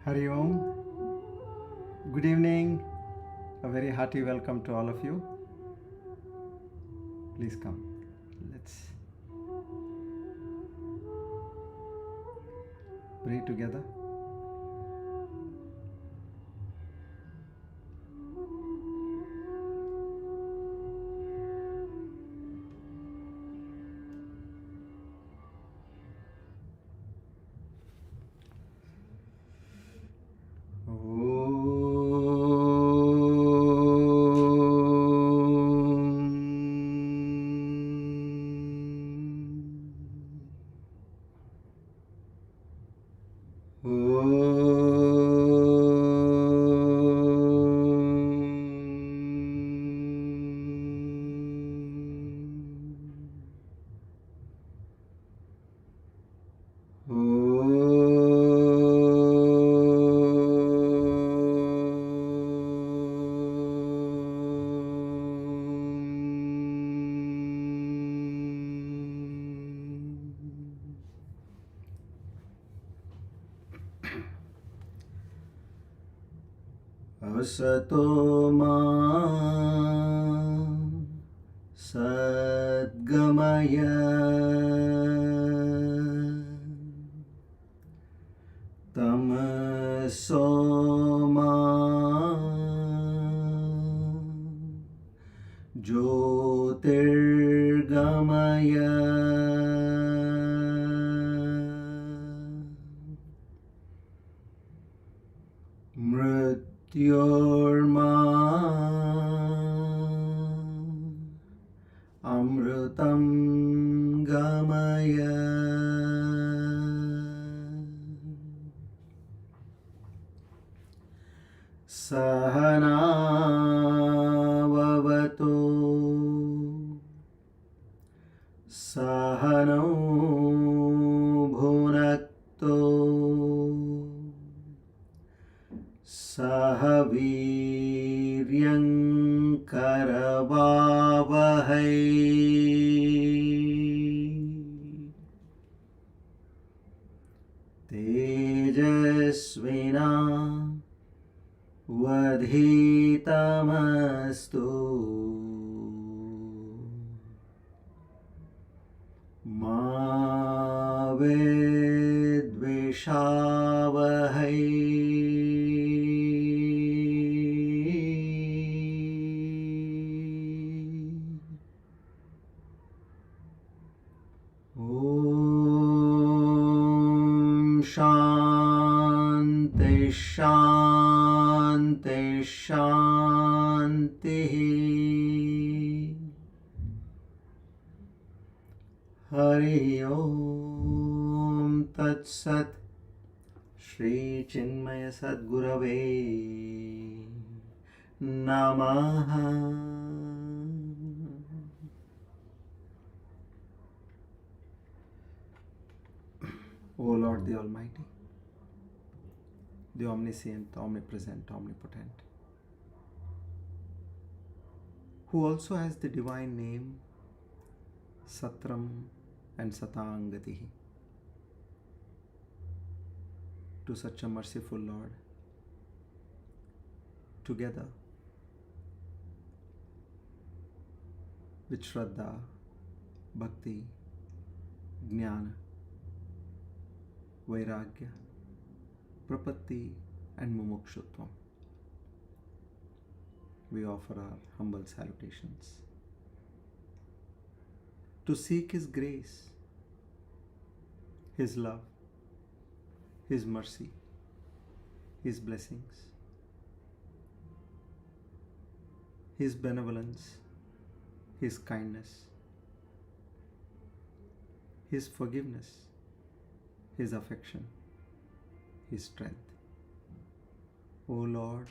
Hariom, good evening, a very hearty welcome to all of you. Please come. Let's pray together. Asato ma sadgamaya tamaso ma jyotirgamaya Mrityorma amrutam gamaya sahana vavatu sahano bhunakto sahaviryam karavavahai tejasvina vadhitamastu ma vedvishavahai Shanti Shanti Shanti Hariom Tat Sat Shri Chinmaya Sadgurave Namaha. O Lord the Almighty, the omniscient, omnipresent, omnipotent, who also has the divine name Satram and Satam gatihi. To such a merciful Lord, together with Shraddha, Bhakti, Jnana, Vairagya, Prapatti and Mumukshutvam, we offer our humble salutations. To seek His grace, His love, His mercy, His blessings, His benevolence, His kindness, His forgiveness, His affection, His strength. O Lord,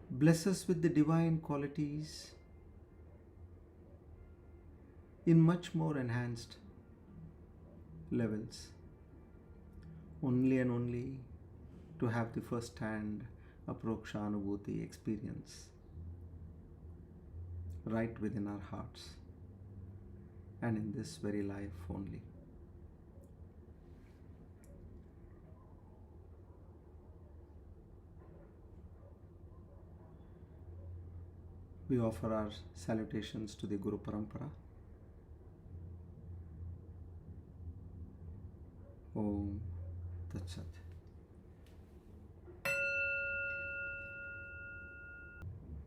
bless us with the divine qualities in much more enhanced levels, only and only to have the first-hand Aparoksha Anubhuthi experience right within our hearts and in this very life only. We offer our salutations to the Guru Parampara. Om Tat Sat.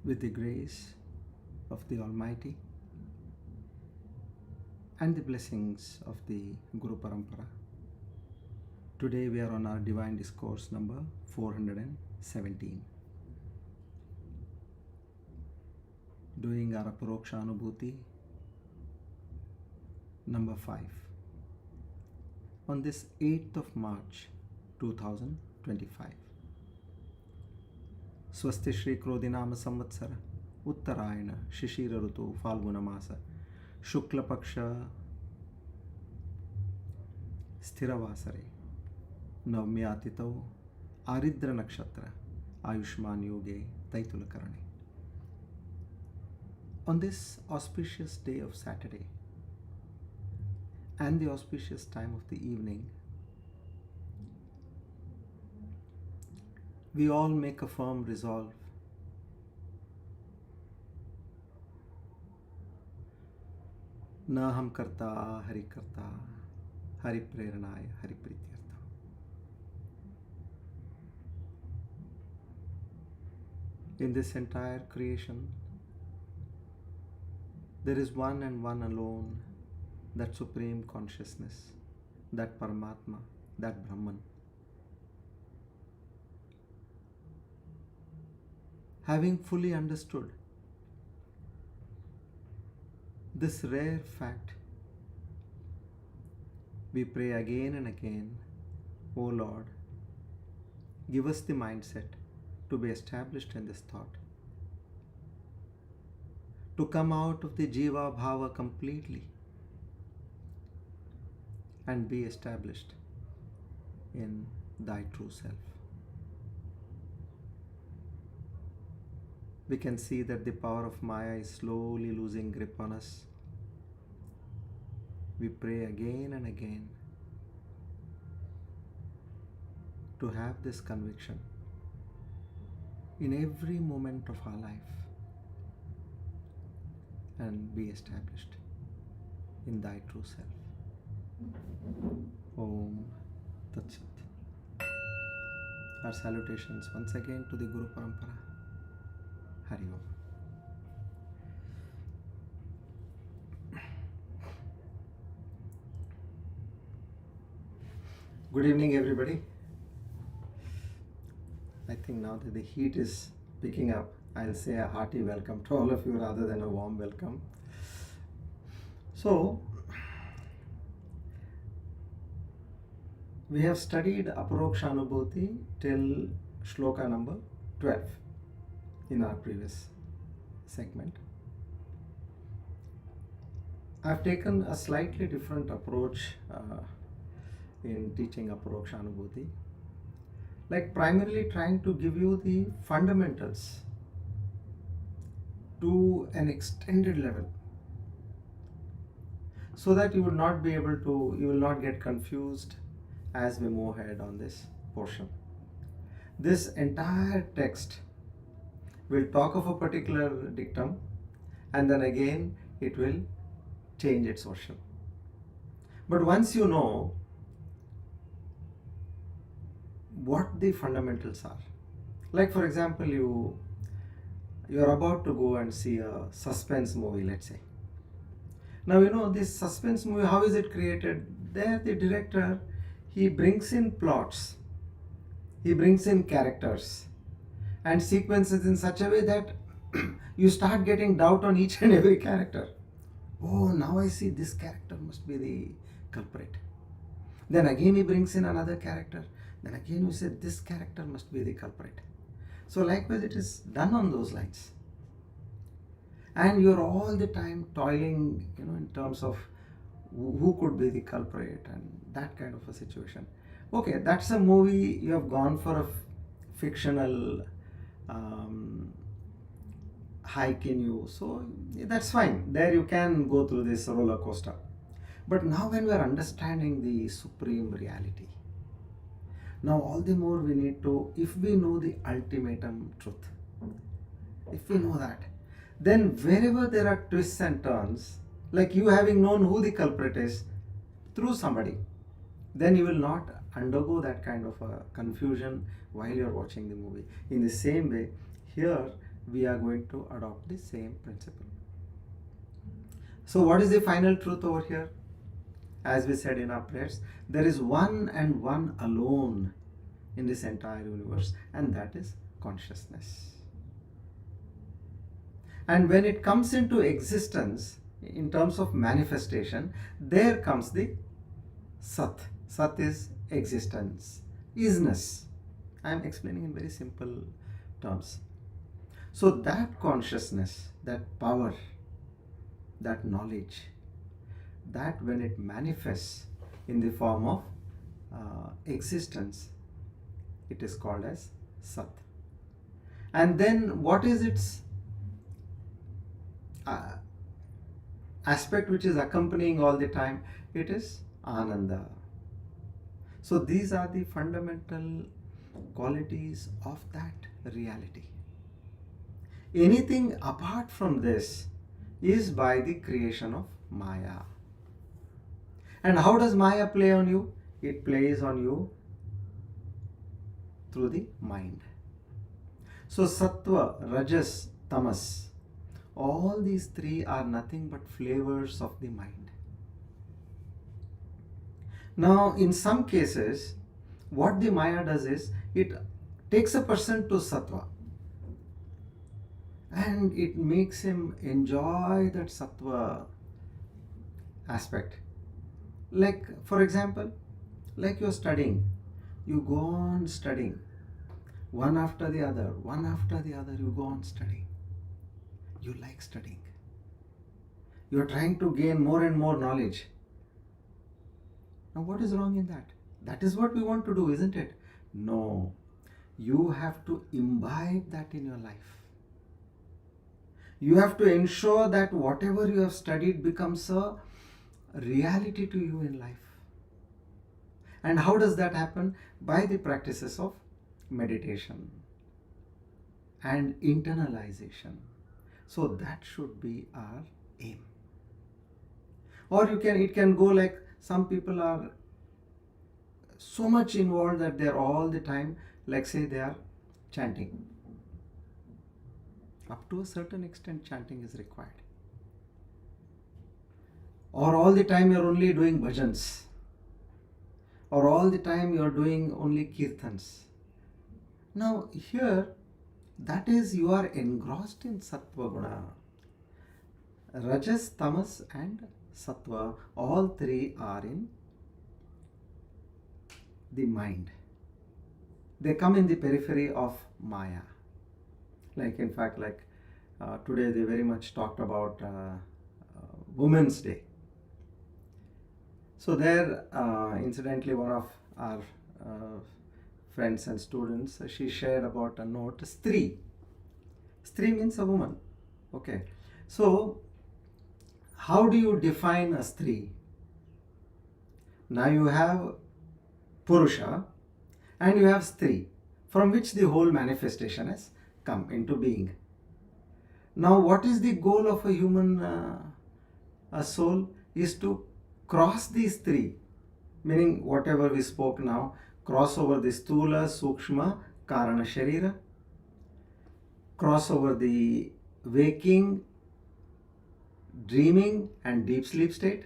With the grace of the Almighty and the blessings of the Guru Parampara, today we are on our Divine Discourse number 417. Doing our Aparoksha Anubhuthi number 5 on this 8th of March 2025. Swasti Shri Krodinama Samvatsara Uttarayana Shishira Rutu Falguna Masa Shukla Paksha Sthiravasare Navmyatito Aridra Nakshatra Ayushman Yoge Taitulakarane. On this auspicious day of Saturday and the auspicious time of the evening, we all make a firm resolve Na ham karta hari karta hari preranaya hari prityartha. In this entire creation, there is one and one alone, that supreme consciousness, that Paramatma, that Brahman. Having fully understood this rare fact, we pray again and again, O Lord, give us the mindset to be established in this thought, to come out of the Jiva Bhava completely and be established in thy true self. We can see that the power of Maya is slowly losing grip on us. We pray again and again to have this conviction in every moment of our life and be established in thy true self. Om Tat Sat. Our salutations once again to the Guru Parampara. Hariom. Good evening, everybody. I think now that the heat is picking up, I'll say a hearty welcome to all of you rather than a warm welcome. So, we have studied Aparoksha Anubhuthi till shloka number 12 in our previous segment. I've taken a slightly different approach in teaching Aparoksha Anubhuthi, like primarily trying to give you the fundamentals to an extended level, so that you will not get confused as we move ahead on this portion. This entire text will talk of a particular dictum and then again it will change its version. But once you know what the fundamentals are, like for example, you're about to go and see a suspense movie, let's say. Now you know this suspense movie, how is it created? There the director, he brings in plots, he brings in characters and sequences in such a way that you start getting doubt on each and every character. Oh, now I see this character must be the culprit. Then again he brings in another character. Then again you say this character must be the culprit. So likewise it is done on those lines. And you're all the time toiling, in terms of who could be the culprit and that kind of a situation. Okay, that's a movie, you have gone for a fictional hike in you, so that's fine. There you can go through this roller coaster. But now when we are understanding the supreme reality, now all the more we need to, if we know the ultimatum truth, if we know that, then wherever there are twists and turns, like you having known who the culprit is through somebody, then you will not undergo that kind of a confusion while you're watching the movie. In the same way, here we are going to adopt the same principle. So, what is the final truth over here? As we said in our prayers, there is one and one alone in this entire universe, and that is consciousness. And when it comes into existence, in terms of manifestation, there comes the Sat. Sat is existence, isness. I am explaining in very simple terms. So that consciousness, that power, that knowledge, that when it manifests in the form of existence, it is called as Sat. And then what is its aspect which is accompanying all the time? It is Ananda. So these are the fundamental qualities of that reality. Anything apart from this is by the creation of Maya. And how does Maya play on you? It plays on you through the mind. So Sattva, Rajas, Tamas, all these three are nothing but flavors of the mind. Now, in some cases, what the Maya does is, it takes a person to Sattva and it makes him enjoy that Sattva aspect. Like, for example, like you're studying, you go on studying, one after the other, you go on studying. You like studying. You're trying to gain more and more knowledge. Now, what is wrong in that? That is what we want to do, isn't it? No. You have to imbibe that in your life. You have to ensure that whatever you have studied becomes a reality to you in life. And how does that happen? By the practices of meditation and internalization. So that should be our aim. Or it can go like, some people are so much involved that they're all the time, like say they are chanting. Up to a certain extent, chanting is required. Or all the time you're only doing bhajans. Or all the time you're doing only kirtans. Now here, that is, you are engrossed in Sattva Guna. Rajas, Tamas and Sattva, all three are in the mind. They come in the periphery of Maya. Like, in fact, today they very much talked about Women's Day. So there, incidentally, one of our friends and students, she shared about a note, Stri. Stri means a woman. Okay. So, how do you define a Stri? Now you have Purusha and you have Stri, from which the whole manifestation has come into being. Now, what is the goal of a human a soul? Is to cross these three, meaning whatever we spoke now, cross over the Stula, Sukshma, Karana Sharira, cross over the waking, dreaming and deep sleep state,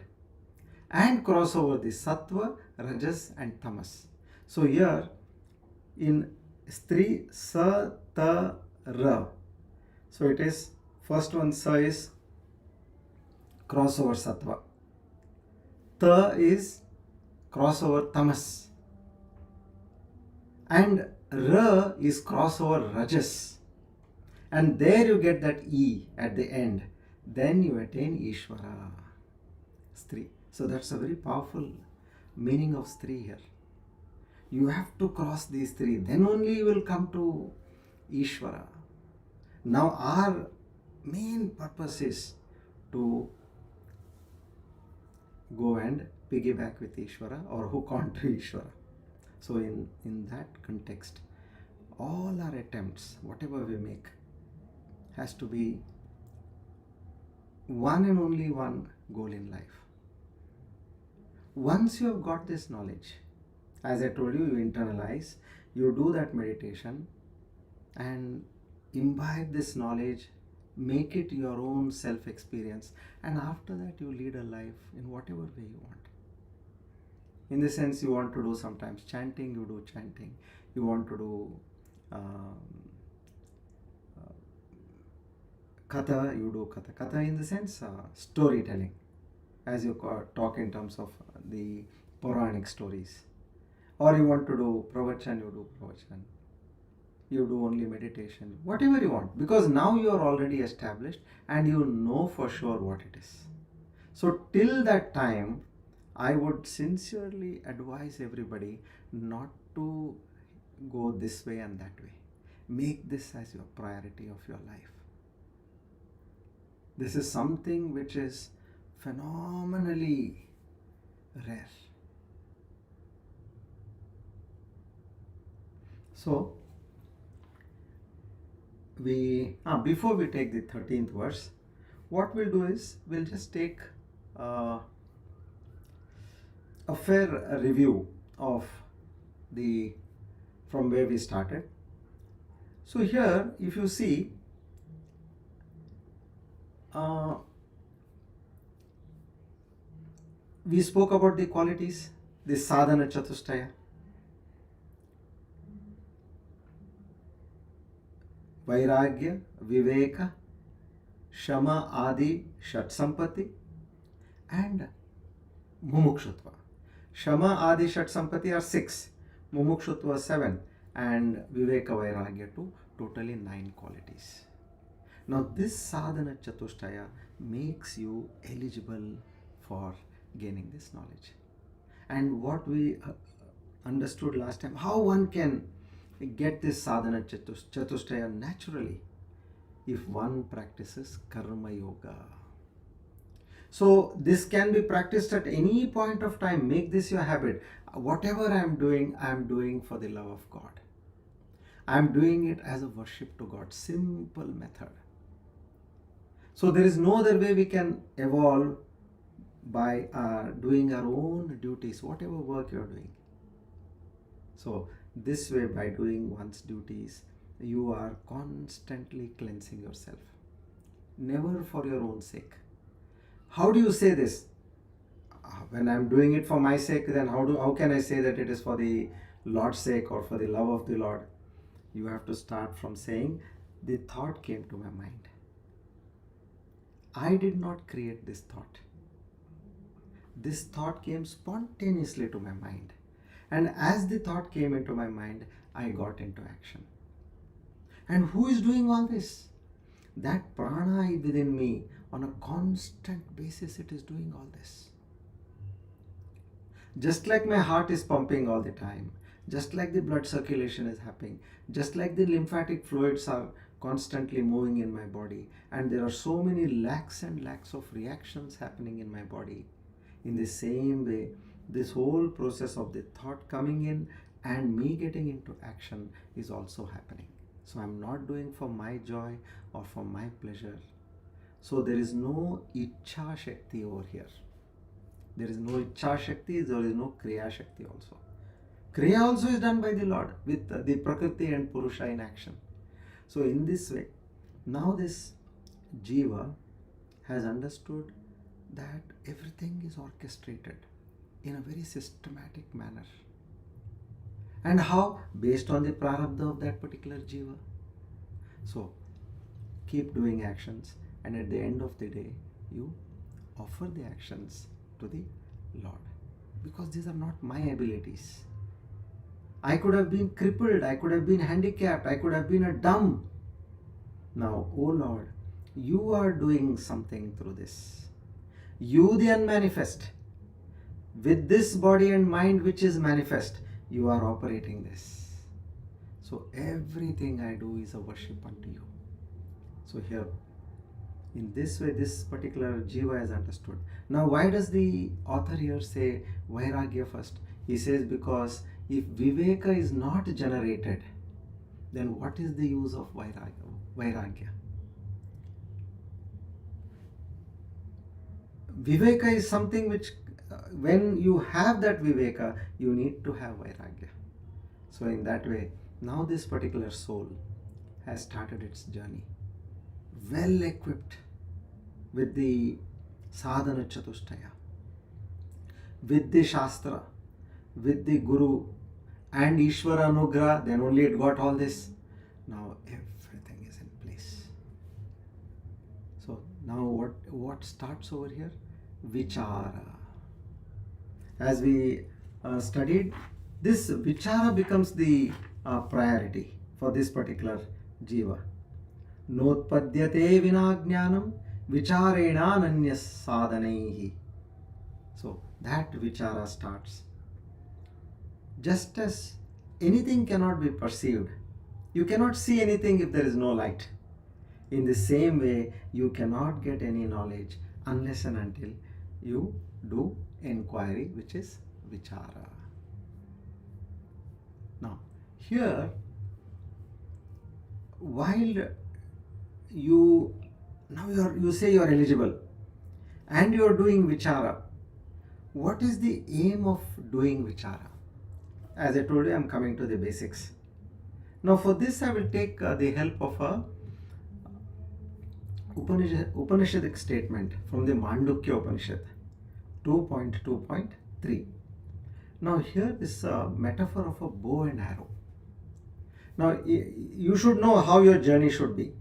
and cross over the Sattva, Rajas and Tamas. So here in Stri, Sa, Ta, Ra. So it is, first one Sa is crossover Sattva. Ta is crossover Tamas. And Ra is crossover Rajas. And there you get that E at the end. Then you attain Ishvara. Stri. So that's a very powerful meaning of Stri here. You have to cross these three. Then only you will come to Ishvara. Now our main purpose is to go and piggyback with Ishvara or hook on to Ishvara. So in that context, all our attempts, whatever we make, has to be one and only one goal in life. Once you have got this knowledge, as I told you, you internalize, you do that meditation and imbibe this knowledge, make it your own self experience, and after that, you lead a life in whatever way you want. In the sense, you want to do sometimes chanting, you do chanting. You want to do katha, you do katha. Katha in the sense storytelling, as you talk in terms of the Puranic stories. Or you want to do pravachan, you do pravachan. You do only meditation, whatever you want, because now you are already established and you know for sure what it is. So till that time, I would sincerely advise everybody not to go this way and that way. Make this as your priority of your life. This is something which is phenomenally rare. So, before we take the 13th verse, what we'll do is we'll just take a fair review of from where we started. So here, if you see, we spoke about the qualities, the sadhana chatustaya. Vairagya, Viveka, Shama, Adi, Shat Sampati, and Mumukshutva. Shama, Adi, Shat Sampati are 6, Mumukshutva 7, and Viveka, Vairagya 2, totally 9 qualities. Now this sadhana chatustaya makes you eligible for gaining this knowledge. And what we understood last time, how one can get this sadhana chatustaya naturally if one practices karma yoga. So this can be practiced at any point of time. Make this your habit. Whatever I am doing for the love of God. I am doing it as a worship to God. Simple method. So there is no other way we can evolve by doing our own duties, whatever work you are doing. So this way, by doing one's duties, you are constantly cleansing yourself. Never for your own sake. How do you say this? When I'm doing it for my sake, then how can I say that it is for the Lord's sake or for the love of the Lord? You have to start from saying, the thought came to my mind. I did not create this thought. This thought came spontaneously to my mind. And as the thought came into my mind, I got into action. And who is doing all this? That prana within me, on a constant basis, it is doing all this. Just like my heart is pumping all the time, just like the blood circulation is happening, just like the lymphatic fluids are constantly moving in my body, and there are so many lakhs and lakhs of reactions happening in my body. In the same way, this whole process of the thought coming in and me getting into action is also happening. So I'm not doing for my joy or for my pleasure. So there is no Ichha Shakti over here. There is no Ichha Shakti, there is no Kriya Shakti also. Kriya also is done by the Lord with the Prakriti and Purusha in action. So in this way, now this Jiva has understood that everything is orchestrated in a very systematic manner. And how? Based on the prarabdha of that particular jiva. So, keep doing actions, and at the end of the day, you offer the actions to the Lord. Because these are not my abilities. I could have been crippled, I could have been handicapped, I could have been a dumb. Now, O Lord, you are doing something through this. You, the unmanifest, with this body and mind which is manifest, you are operating this. So everything I do is a worship unto you. So here, in this way, this particular jiva has understood. Now, why does the author here say vairagya first? He says because if viveka is not generated, then what is the use of vairagya? Viveka is something which, when you have that Viveka, you need to have Vairagya. So in that way, now this particular soul has started its journey, well equipped with the sadhana chatustaya, with the Shastra, with the Guru and Ishvara Anugraha, then only it got all this. Now everything is in place. So now what starts over here? Vichara. As we studied, this vichara becomes the priority for this particular jiva. Notpadyate vinajnanam vicharena ananyas sadhanaihi. So that vichara starts. Just as anything cannot be perceived, you cannot see anything if there is no light. In the same way, you cannot get any knowledge unless and until you do enquiry, which is vichara. Now, here, while you say you are eligible and you are doing vichara, what is the aim of doing vichara? As I told you, I am coming to the basics. Now, for this, I will take the help of a Upanishadic statement from the Mandukya Upanishad 2.2.3. Now, here is a metaphor of a bow and arrow. Now, you should know how your journey should be.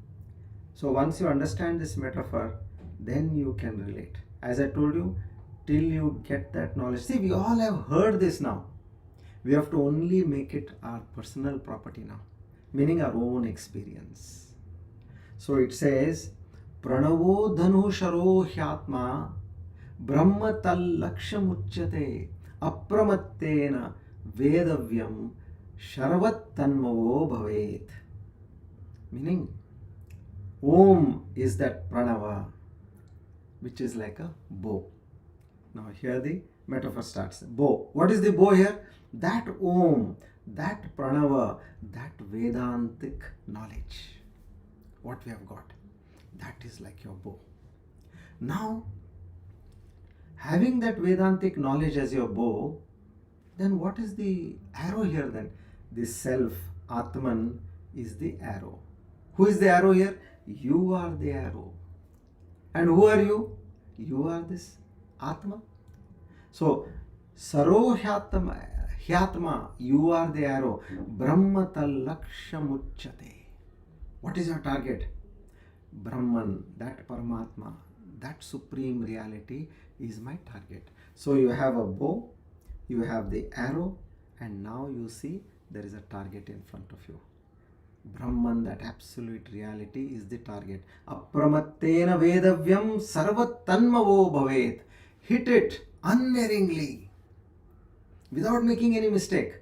So, once you understand this metaphor, then you can relate. As I told you, till you get that knowledge. See, we all have heard this now. We have to only make it our personal property now, meaning our own experience. So it says, Pranavo dhanu sharo hyatma brahma tal lakshamuchyate apramattena vedavyam sharvat tanmavo bhavet. Meaning, Om is that pranava, which is like a bow. Now here the metaphor starts. Bow. What is the bow here? That Om, that pranava, that Vedantic knowledge, what we have got, that is like your bow. Now, having that Vedantic knowledge as your bow, then what is the arrow here then? The self, Atman, is the arrow. Who is the arrow here? You are the arrow. And who are you? You are this Atma. So, Saro Hyatma, you are the arrow. Brahma tal lakshamuchyate. What is your target? Brahman, that Paramatma, that supreme reality is my target. So you have a bow, you have the arrow, and now you see there is a target in front of you. Brahman, that absolute reality, is the target. Apramattena vedavyam sarvat tanmavo bhavet. Hit it unerringly, without making any mistake.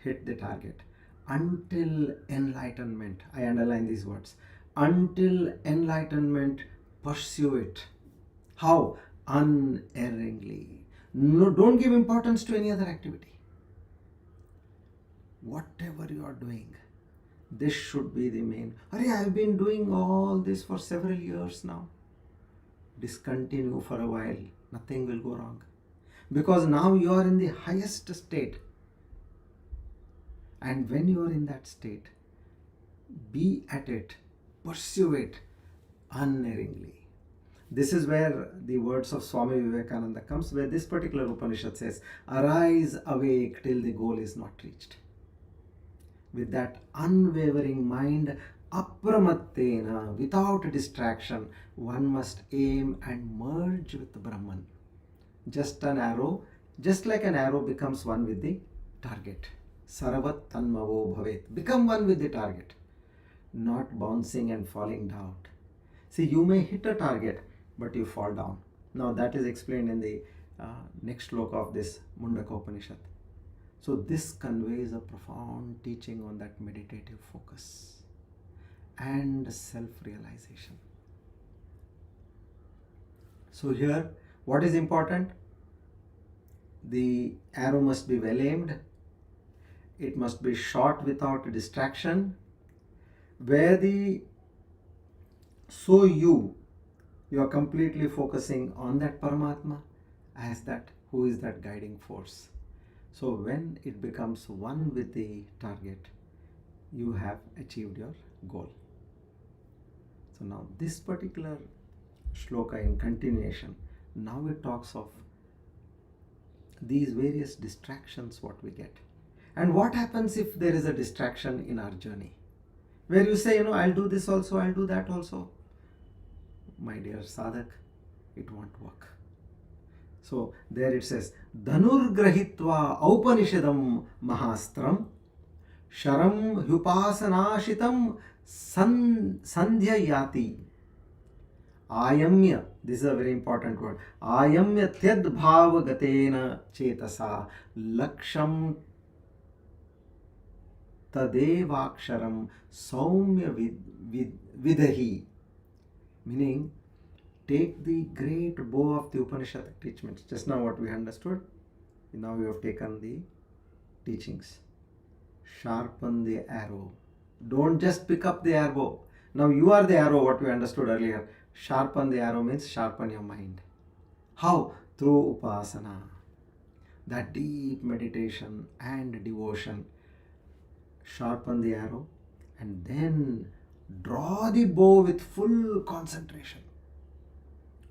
Hit the target. Until enlightenment, I underline these words. Until enlightenment, pursue it. How? Unerringly. No, don't give importance to any other activity. Whatever you are doing, this should be the main. Hurry, I have been doing all this for several years now. Discontinue for a while. Nothing will go wrong. Because now you are in the highest state. And when you are in that state, be at it, pursue it unerringly. This is where the words of Swami Vivekananda comes, where this particular Upanishad says, arise awake till the goal is not reached. With that unwavering mind, apramattena, without distraction, one must aim and merge with the Brahman. Just an arrow, just like an arrow becomes one with the target. Sarvat tanmavo bhavet. Become one with the target. Not bouncing and falling down. See, you may hit a target, but you fall down. Now that is explained in the next shloka of this Mundaka Upanishad. So this conveys a profound teaching on that meditative focus and self-realization. So here, what is important? The arrow must be well aimed. It must be shot without distraction. Where the so you You are completely focusing on that Paramatma as that who is that guiding force. So when it becomes one with the target, you have achieved your goal. So now this particular shloka in continuation, now it talks of these various distractions what we get. And what happens if there is a distraction in our journey? Where you say, I'll do this also, I'll do that also. My dear sadhak, it won't work. So there it says, Dhanur grahitva upanishadam mahastram sharam hyupasanashitam sandhya yati. Ayamya, this is a very important word. Ayamya tyad bhava gatena chetasa laksham tadevaksharam saumya vidahi. Meaning, take the great bow of the Upanishad teachings. Just now what we understood, now we have taken the teachings. Sharpen the arrow. Don't just pick up the arrow. Now you are the arrow, what we understood earlier. Sharpen the arrow means sharpen your mind. How? Through upasana. That deep meditation and devotion. Sharpen the arrow and then draw the bow with full concentration.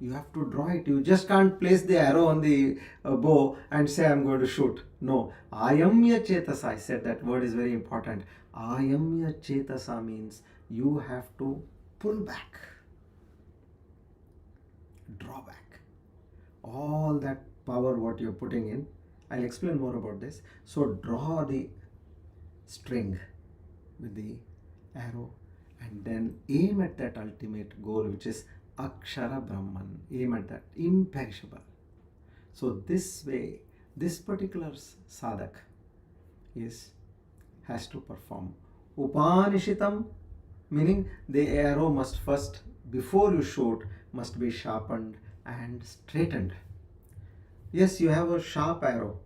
You have to draw it. You just can't place the arrow on the bow and say, I'm going to shoot. No. Ayamya chetasa. I said that word is very important. Ayamya chetasa means you have to pull back. Draw back. All that power what you're putting in. I'll explain more about this. So draw the string with the arrow and then aim at that ultimate goal, which is Akshara Brahman. Aim at that, imperishable. So this way, this particular sadhak has to perform Upanishitam, meaning the arrow must first, before you shoot, must be sharpened and straightened. Yes, you have a sharp arrow,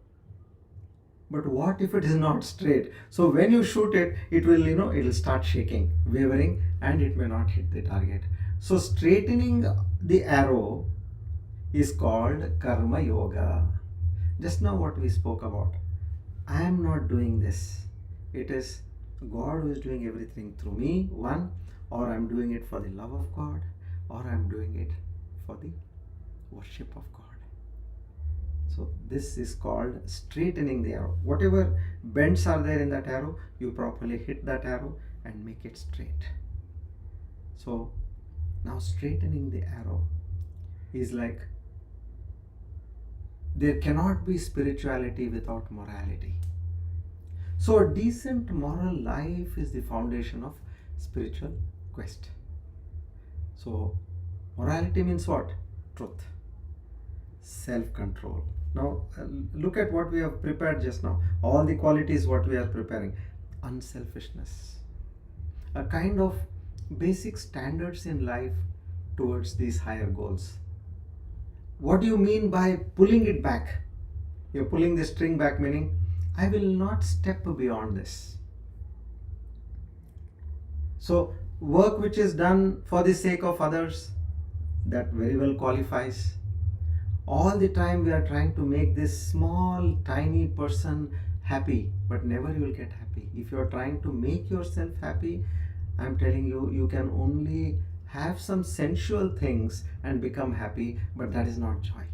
but what if it is not straight? So when you shoot it, it will, it will start shaking, wavering, and it may not hit the target. So straightening the arrow is called karma yoga. Just now what we spoke about. I am not doing this. It is God who is doing everything through me, one, or I am doing it for the love of God, or I am doing it for the worship of God. So this is called straightening the arrow. Whatever bends are there in that arrow, you properly hit that arrow and make it straight. So now straightening the arrow is like, there cannot be spirituality without morality. So a decent moral life is the foundation of spiritual quest. So morality means what? Truth. Self-control. Now look at what we have prepared just now. All the qualities what we are preparing. Unselfishness. A kind of basic standards in life towards these higher goals. What do you mean by pulling it back? You're pulling the string back, meaning I will not step beyond this. So work which is done for the sake of others, that very well qualifies. All the time we are trying to make this small tiny person happy, but never you will get happy. If you are trying to make yourself happy, I am telling you, you can only have some sensual things and become happy, but that is not joy.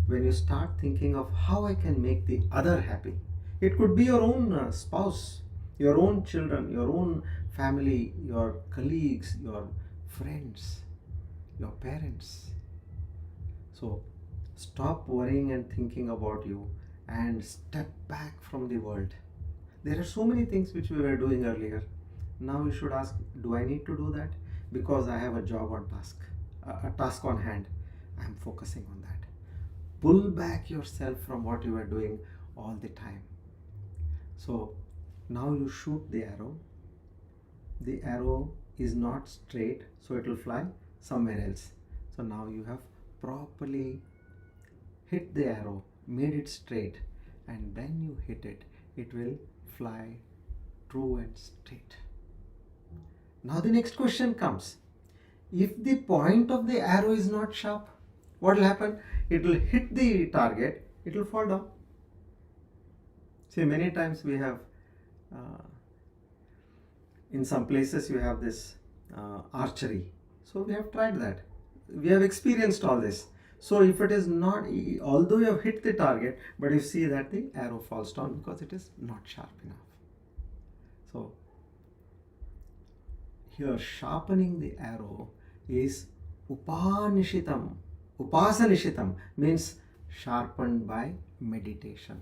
When you start thinking of how I can make the other happy, it could be your own spouse, your own children, your own family, your colleagues, your friends, your parents. So stop worrying and thinking about you and step back from the world. There are so many things which we were doing earlier. Now you should ask, do I need to do that? Because I have a job on task, a task on hand. I am focusing on that. Pull back yourself from what you are doing all the time. So now you shoot the arrow. The arrow is not straight, so it will fly somewhere else. So now you have properly hit the arrow, made it straight, and then you hit it. It will fly true and straight. Now the next question comes. If the point of the arrow is not sharp, what will happen? It will hit the target, it will fall down. See, many times we have, in some places you have this archery. So we have tried that. We have experienced all this. So if it is not, although you have hit the target, but you see that the arrow falls down because it is not sharp enough. So here sharpening the arrow is upanishitam. Upasanishitam means sharpened by meditation.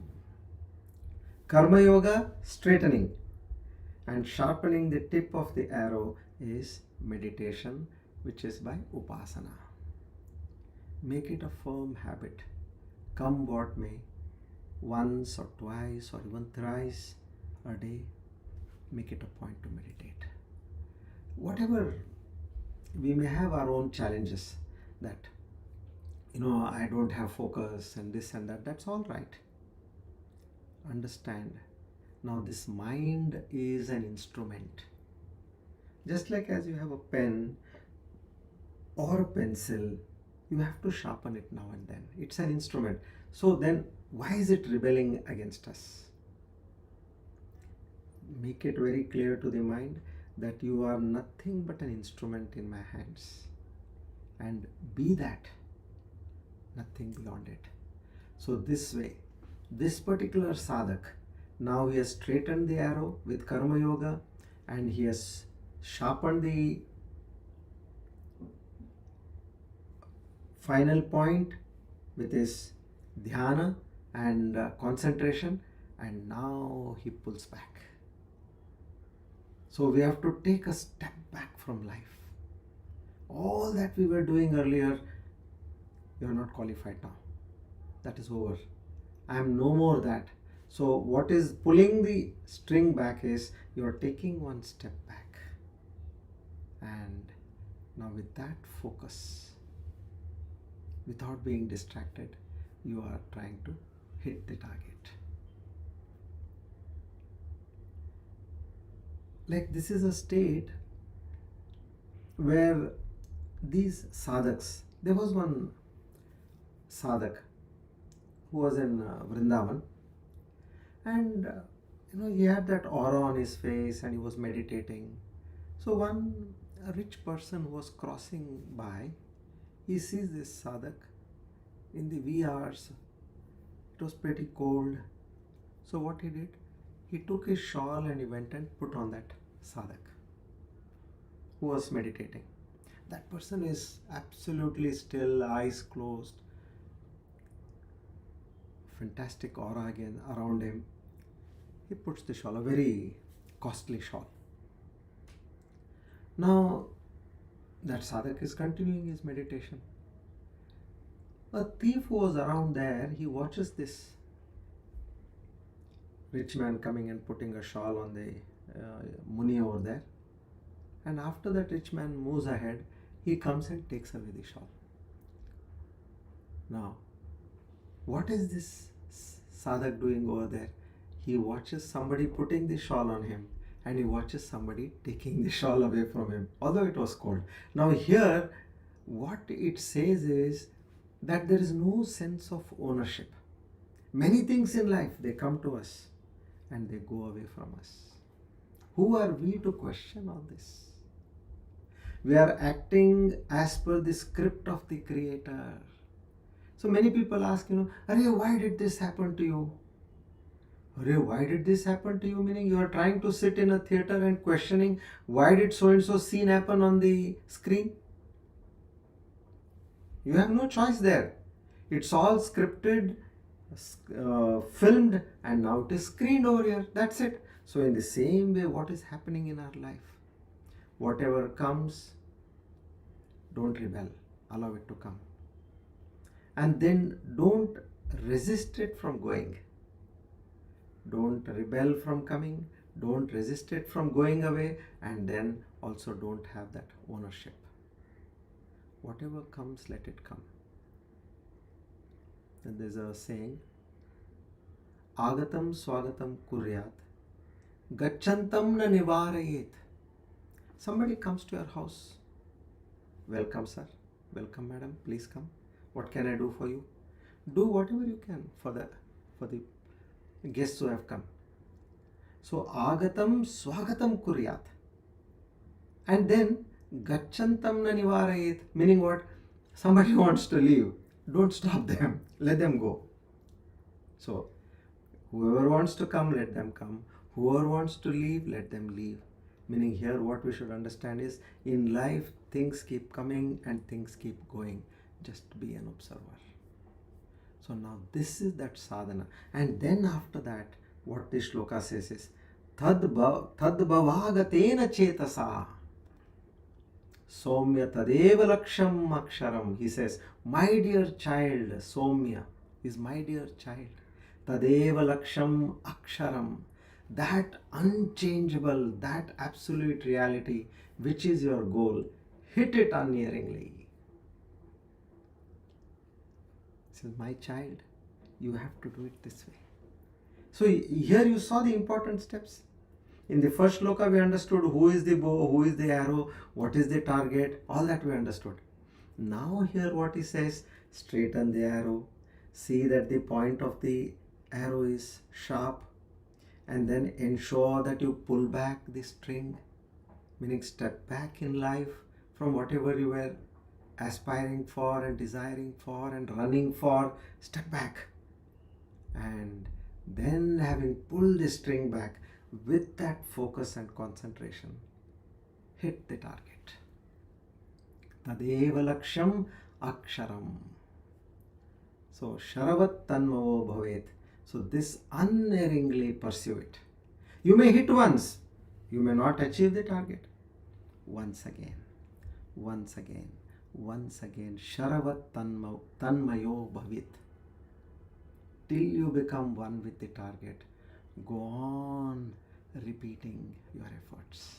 Karma yoga, straightening, and sharpening the tip of the arrow is meditation, which is by upasana. Make it a firm habit. Come what may, once or twice or even thrice a day, make it a point to meditate. Whatever, we may have our own challenges that, I don't have focus and this and that, that's all right. Understand, now this mind is an instrument. Just like as you have a pen or a pencil, you have to sharpen it now and then. It's an instrument. So then why is it rebelling against us? Make it very clear to the mind that you are nothing but an instrument in my hands. And be that, nothing beyond it. So this way, this particular sadhak, now he has straightened the arrow with karma yoga and he has sharpened the final point with his dhyana and concentration, and now he pulls back. So we have to take a step back from life. All that we were doing earlier, you are not qualified now. That is over. I am no more that. So what is pulling the string back is you are taking one step back. And now with that focus, without being distracted, you are trying to hit the target. Like this is a state where these sadhaks, there was one sadhak who was in Vrindavan, and he had that aura on his face and he was meditating. So a rich person who was crossing by, he sees this sadhak in the wee hours. It was pretty cold. So what he did, he took his shawl and he went and put on that sadhak who was meditating. That person is absolutely still, eyes closed. Fantastic aura again around him. He puts the shawl, a very costly shawl. Now that sadhak is continuing his meditation. A thief who was around there, he watches this rich man coming and putting a shawl on the muni over there. And after that rich man moves ahead, he comes and takes away the shawl. Now, what is this sadhak doing over there? He watches somebody putting the shawl on him and he watches somebody taking the shawl away from him, although it was cold. Now here, what it says is that there is no sense of ownership. Many things in life, they come to us and they go away from us. Who are we to question all this? We are acting as per the script of the Creator. So many people ask, Arey, why did this happen to you? Arey, why did this happen to you? Meaning you are trying to sit in a theater and questioning, why did so and so scene happen on the screen? You have no choice there. It's all scripted, filmed, and now it is screened over here. That's it. So in the same way, what is happening in our life? Whatever comes, don't rebel. Allow it to come. And then don't resist it from going. Don't rebel from coming. Don't resist it from going away. And then also don't have that ownership. Whatever comes, let it come. And there's a saying, Agatam swagatam kuryat, gachantam na nivarayet. Somebody comes to your house. welcome sir, welcome madam, please come. What can I do for you? Do whatever you can for the guests who have come. So agatam swagatam kuryat. And then gachantam na nivarayet, meaning what? Somebody wants to leave, don't stop them, let them go. So whoever wants to come, let them come. Whoever wants to leave, let them leave. Meaning here what we should understand is, in life things keep coming and things keep going. Just be an observer. So now this is that sadhana. And then after that, what the shloka says is, tad bhavagatena chetasa Somya tadeva laksham aksharam. He says, my dear child, Somya is my dear child. Tadeva laksham aksharam. That unchangeable, that absolute reality, which is your goal, hit it unerringly. He says, my child, you have to do it this way. So here you saw the important steps. In the first shloka we understood who is the bow, who is the arrow, what is the target, all that we understood. Now here what he says, straighten the arrow, see that the point of the arrow is sharp, and then ensure that you pull back the string, meaning step back in life from whatever you were aspiring for and desiring for and running for. Step back, and then having pulled the string back, with that focus and concentration, hit the target. Tadeva laksham aksharam. So sharavat tanmavo bhavet. So this unerringly pursue it. You may hit once, you may not achieve the target. Once again, once again, once again. Sharavat tanmayo bhavit. Till you become one with the target. Go on repeating your efforts.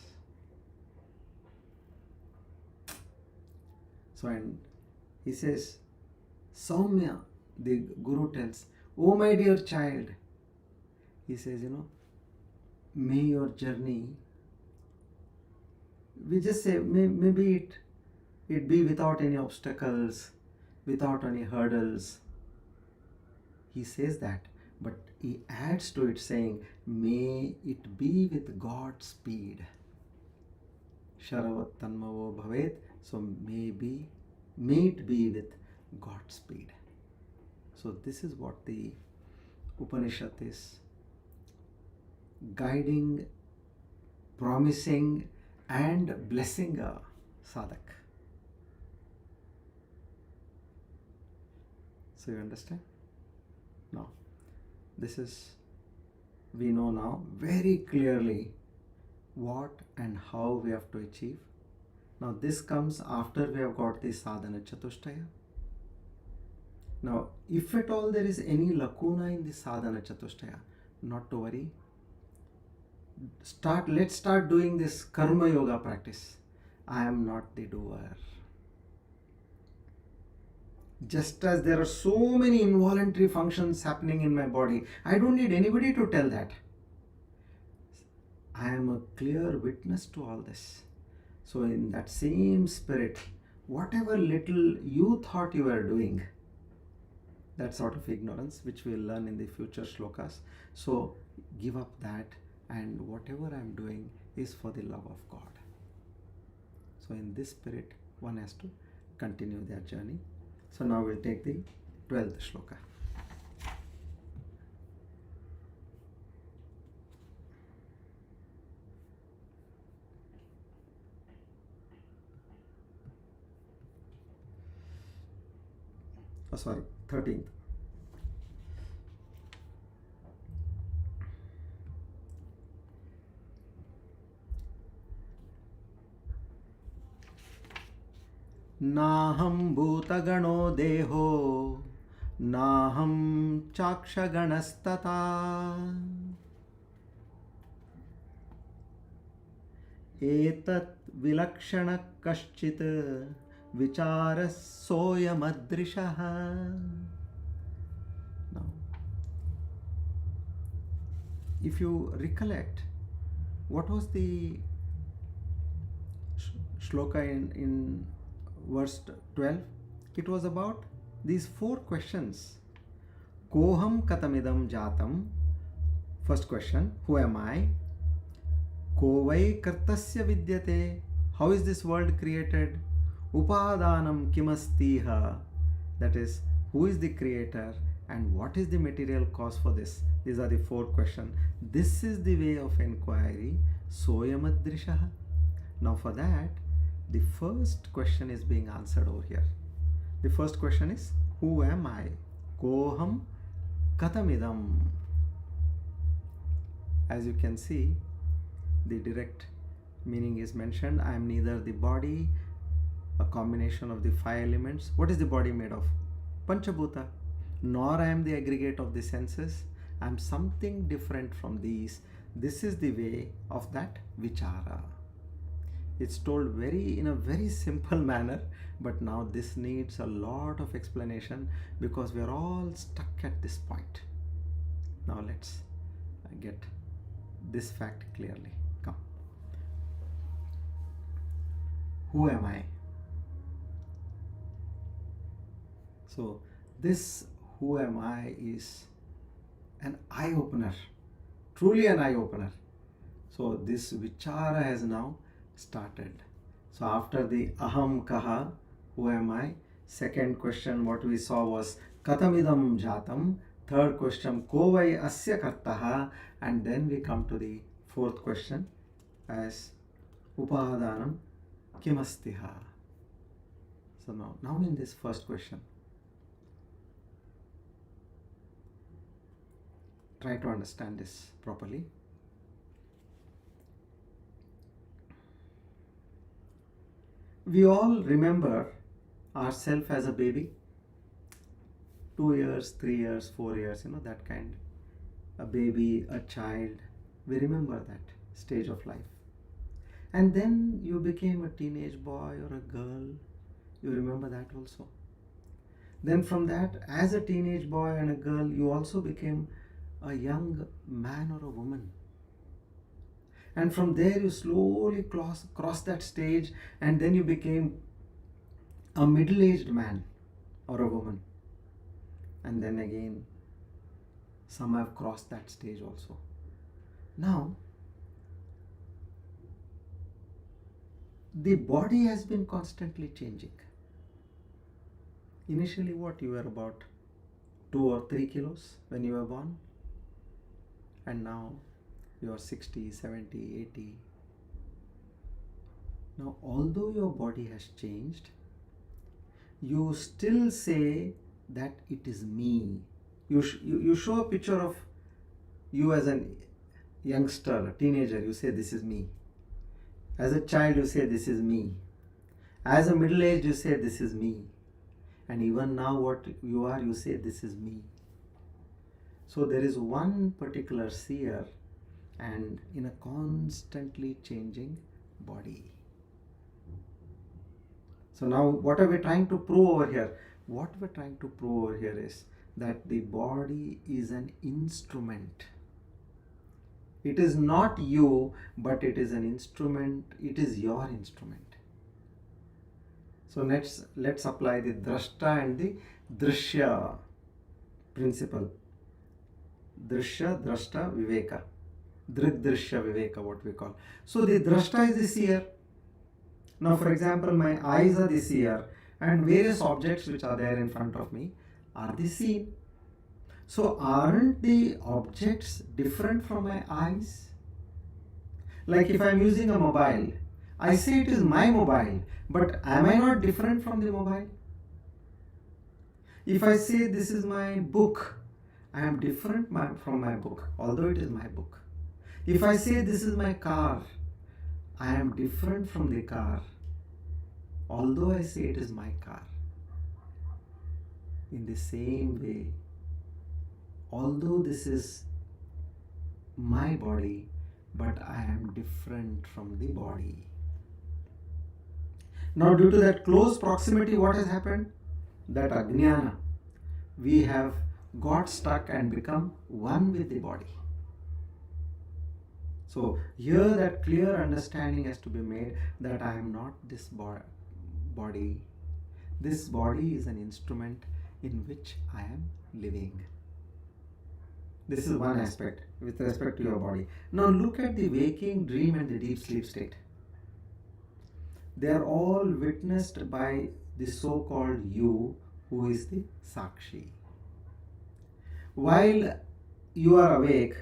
So, and he says, Saumya, the Guru tells, oh my dear child, he says, may your journey, we just say, maybe it be without any obstacles, without any hurdles. He says that, but he adds to it saying, may it be with God's speed. Sharavat tanmavo bhavet. So may it be with God's speed. So this is what the Upanishad is guiding, promising and blessing a sadhak. So you understand? Now, we know now very clearly what and how we have to achieve. Now this comes after we have got the sadhana chatustaya. Now, if at all there is any lacuna in the sadhana chatustaya, not to worry. Let's start doing this karma yoga practice. I am not the doer. Just as there are so many involuntary functions happening in my body, I don't need anybody to tell that. I am a clear witness to all this. So in that same spirit, whatever little you thought you were doing, that sort of ignorance, which we'll learn in the future shlokas. So give up that, and whatever I'm doing is for the love of God. So in this spirit, one has to continue their journey. So now we'll take the 12th shloka. Oh, sorry, 13th. Naham bhutagano deho, naham chakshaganastata, etat vilakshana kaschit vicharas soyamadrishaha. Now, if you recollect, what was the shloka in verse 12, it was about these 4 questions. Koham katamidam jatam, first question, who am I? Kovai kartasya vidyate, how is this world created? Upadanam kimastiha, that is, who is the creator and what is the material cause for this? These are the 4 questions. This is the way of inquiry. Soyamadrishaha. Now for that, the first question is being answered over here. The first question is, who am I? Koham katamidam. As you can see, the direct meaning is mentioned. I am neither the body, a combination of the 5 elements. What is the body made of? Panchabhuta. Nor I am the aggregate of the senses. I am something different from these. This is the way of that vichara. It's told in a very simple manner, but now this needs a lot of explanation because we are all stuck at this point. Now let's get this fact clearly. Come. Who am I? So this who am I is an eye-opener, truly an eye-opener. So this vichara has now started. So after the aham kaha, who am I? Second question what we saw was katamidam jatam. Third question kovai asya kartaha. And then we come to the 4th question as upadanam kimastiha. So now in this first question, try to understand this properly. We all remember ourselves as a baby, 2 years, 3 years, 4 years, that kind. A baby, a child, we remember that stage of life. And then you became a teenage boy or a girl, you remember that also. Then from that, as a teenage boy and a girl, you also became a young man or a woman. And from there you slowly cross that stage, and then you became a middle-aged man or a woman. And then again, some have crossed that stage also. Now, the body has been constantly changing. Initially what? You were about 2 or 3 kilos when you were born. And now you are 60, 70, 80. Now, although your body has changed, you still say that it is me. You show a picture of you as a youngster, a teenager, you say this is me. As a child, you say this is me. As a middle-aged, you say this is me. And even now what you are, you say this is me. So there is one particular seer and in a constantly changing body. So now what are we trying to prove over here? What we're trying to prove over here is that the body is an instrument. It is not you, but it is an instrument. It is your instrument. So let's apply the drashta and the drishya principle. Drishya, drashta, viveka. Drik, drishya, viveka, what we call. So the drashta is the seer. Now for example, my eyes are the seer and various objects which are there in front of me are the seen. So aren't the objects different from my eyes? Like if I'm using a mobile, I say it is my mobile, but am I not different from the mobile? If I say this is my book, I am different from my book, although it is my book. If I say this is my car, I am different from the car, although I say it is my car. In the same way, although this is my body, but I am different from the body. Now due to that close proximity, what has happened? That ajnana, we have got stuck and become one with the body. So here that clear understanding has to be made that I am not this body, This body is an instrument in which I am living. This is one aspect with respect to your body. Now look at the waking, dream and the deep sleep state. They are all witnessed by the so-called you, who is the Sakshi. While you are awake,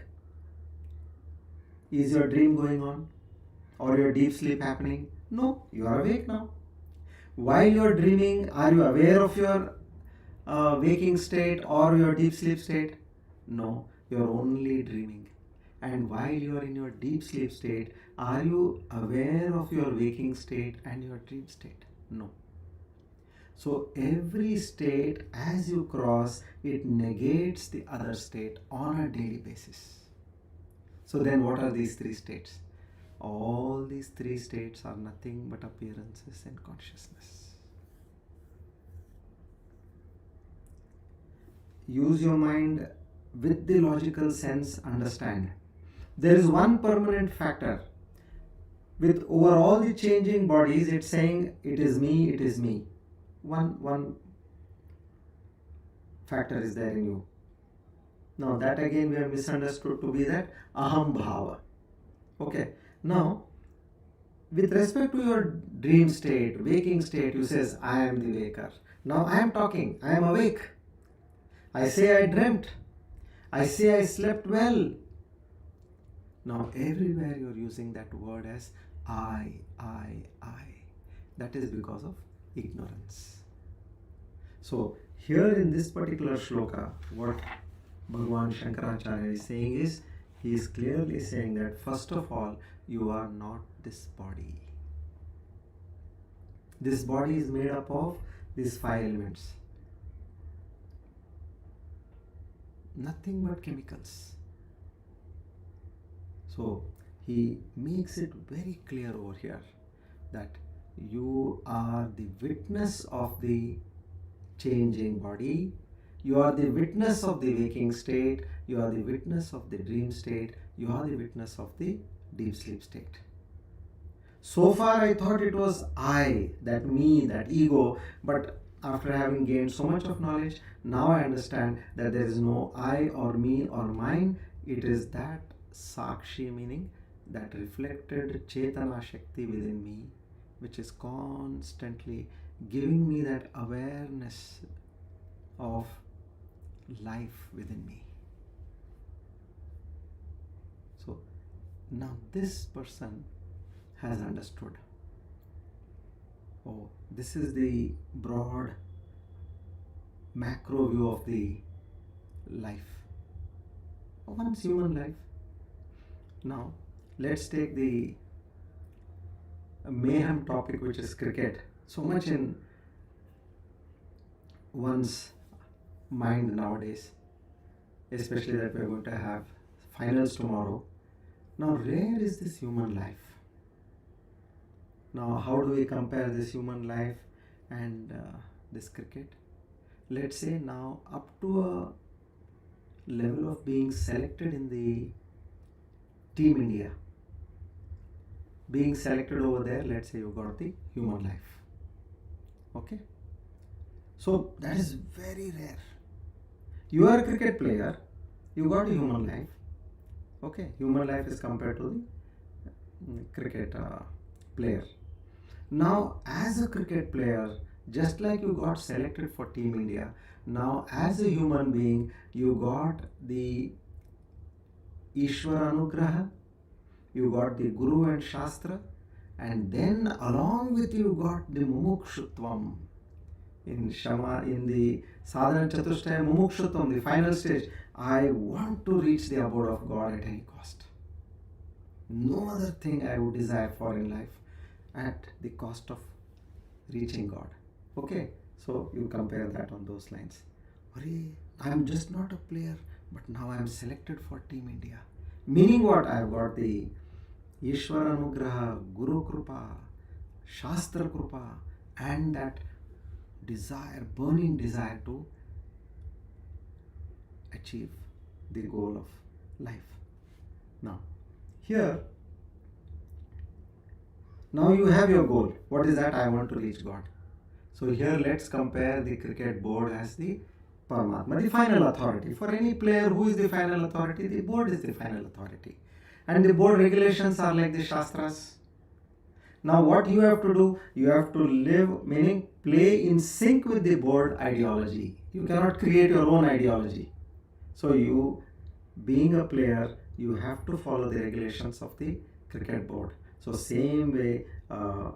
is your dream going on? Or your deep sleep happening? No, you are awake now. While you are dreaming, are you aware of your waking state or your deep sleep state? No, you are only dreaming. And while you are in your deep sleep state, are you aware of your waking state and your dream state? No. So every state, as you cross, it negates the other state on a daily basis. So then what are these three states? All these three states are nothing but appearances in consciousness. Use your mind with the logical sense, understand. There is one permanent factor. With over all the changing bodies, it's saying, it is me, it is me. One factor is there in you. Now that again we have misunderstood to be that aham bhava. Okay. Now, with respect to your dream state, waking state, you says, I am the waker. Now I am talking, I am awake. I say I dreamt. I say I slept well. Now everywhere you are using that word as I. That is because of ignorance. So here in this particular shloka, what Bhagavan Shankaracharya is saying is, he is clearly saying that first of all, you are not this body. This body is made up of these five elements. Nothing but chemicals. So he makes it very clear over here that you are the witness of the changing body, you are the witness of the waking state, you are the witness of the dream state, you are the witness of the deep sleep state. So far I thought it was I, that me, that ego, but after having gained so much of knowledge, now I understand that there is no I or me or mine. It is that Sakshi, meaning that reflected Chetana Shakti within me, which is constantly giving me that awareness of life within me. So now this person has understood. Oh, this is the broad macro view of the life, of one's human life. Now let's take the mayhem topic, which is cricket. So much in one's mind nowadays, especially that we are going to have finals tomorrow. Now rare is this human life. Now how do we compare this human life and this cricket? Let's say now up to a level of being selected in the Team India. Being selected over there, let's say you got the human life. Okay? So that is very rare. You are a cricket player, you got a human life. Okay, human life is compared to the cricket player. Now as a cricket player, just like you got selected for Team India, now as a human being, you got the Ishvara Anugraha, you got the Guru and Shastra, and then along with you got the Mumukshutvam. In Shama, in the sadhana chatustaya Mumukshutvam, the final stage, I want to reach the abode of God at any cost. No other thing I would desire for in life at the cost of reaching God. Okay, so you compare that on those lines. I am just not a player, but now I am selected for Team India. Meaning what? I have got the Ishvara Anugraha, Guru Krupa, Shastra Krupa, and that desire, burning desire to achieve the goal of life. Now, here, now you have your goal. What is that? I want to reach God. So here let's compare the cricket board as the Paramatma, the final authority. For any player, who is the final authority? The board is the final authority. And the board regulations are like the Shastras. Now what you have to do, you have to live, meaning play in sync with the board ideology. You cannot create your own ideology. So you, being a player, you have to follow the regulations of the cricket board. So same way, a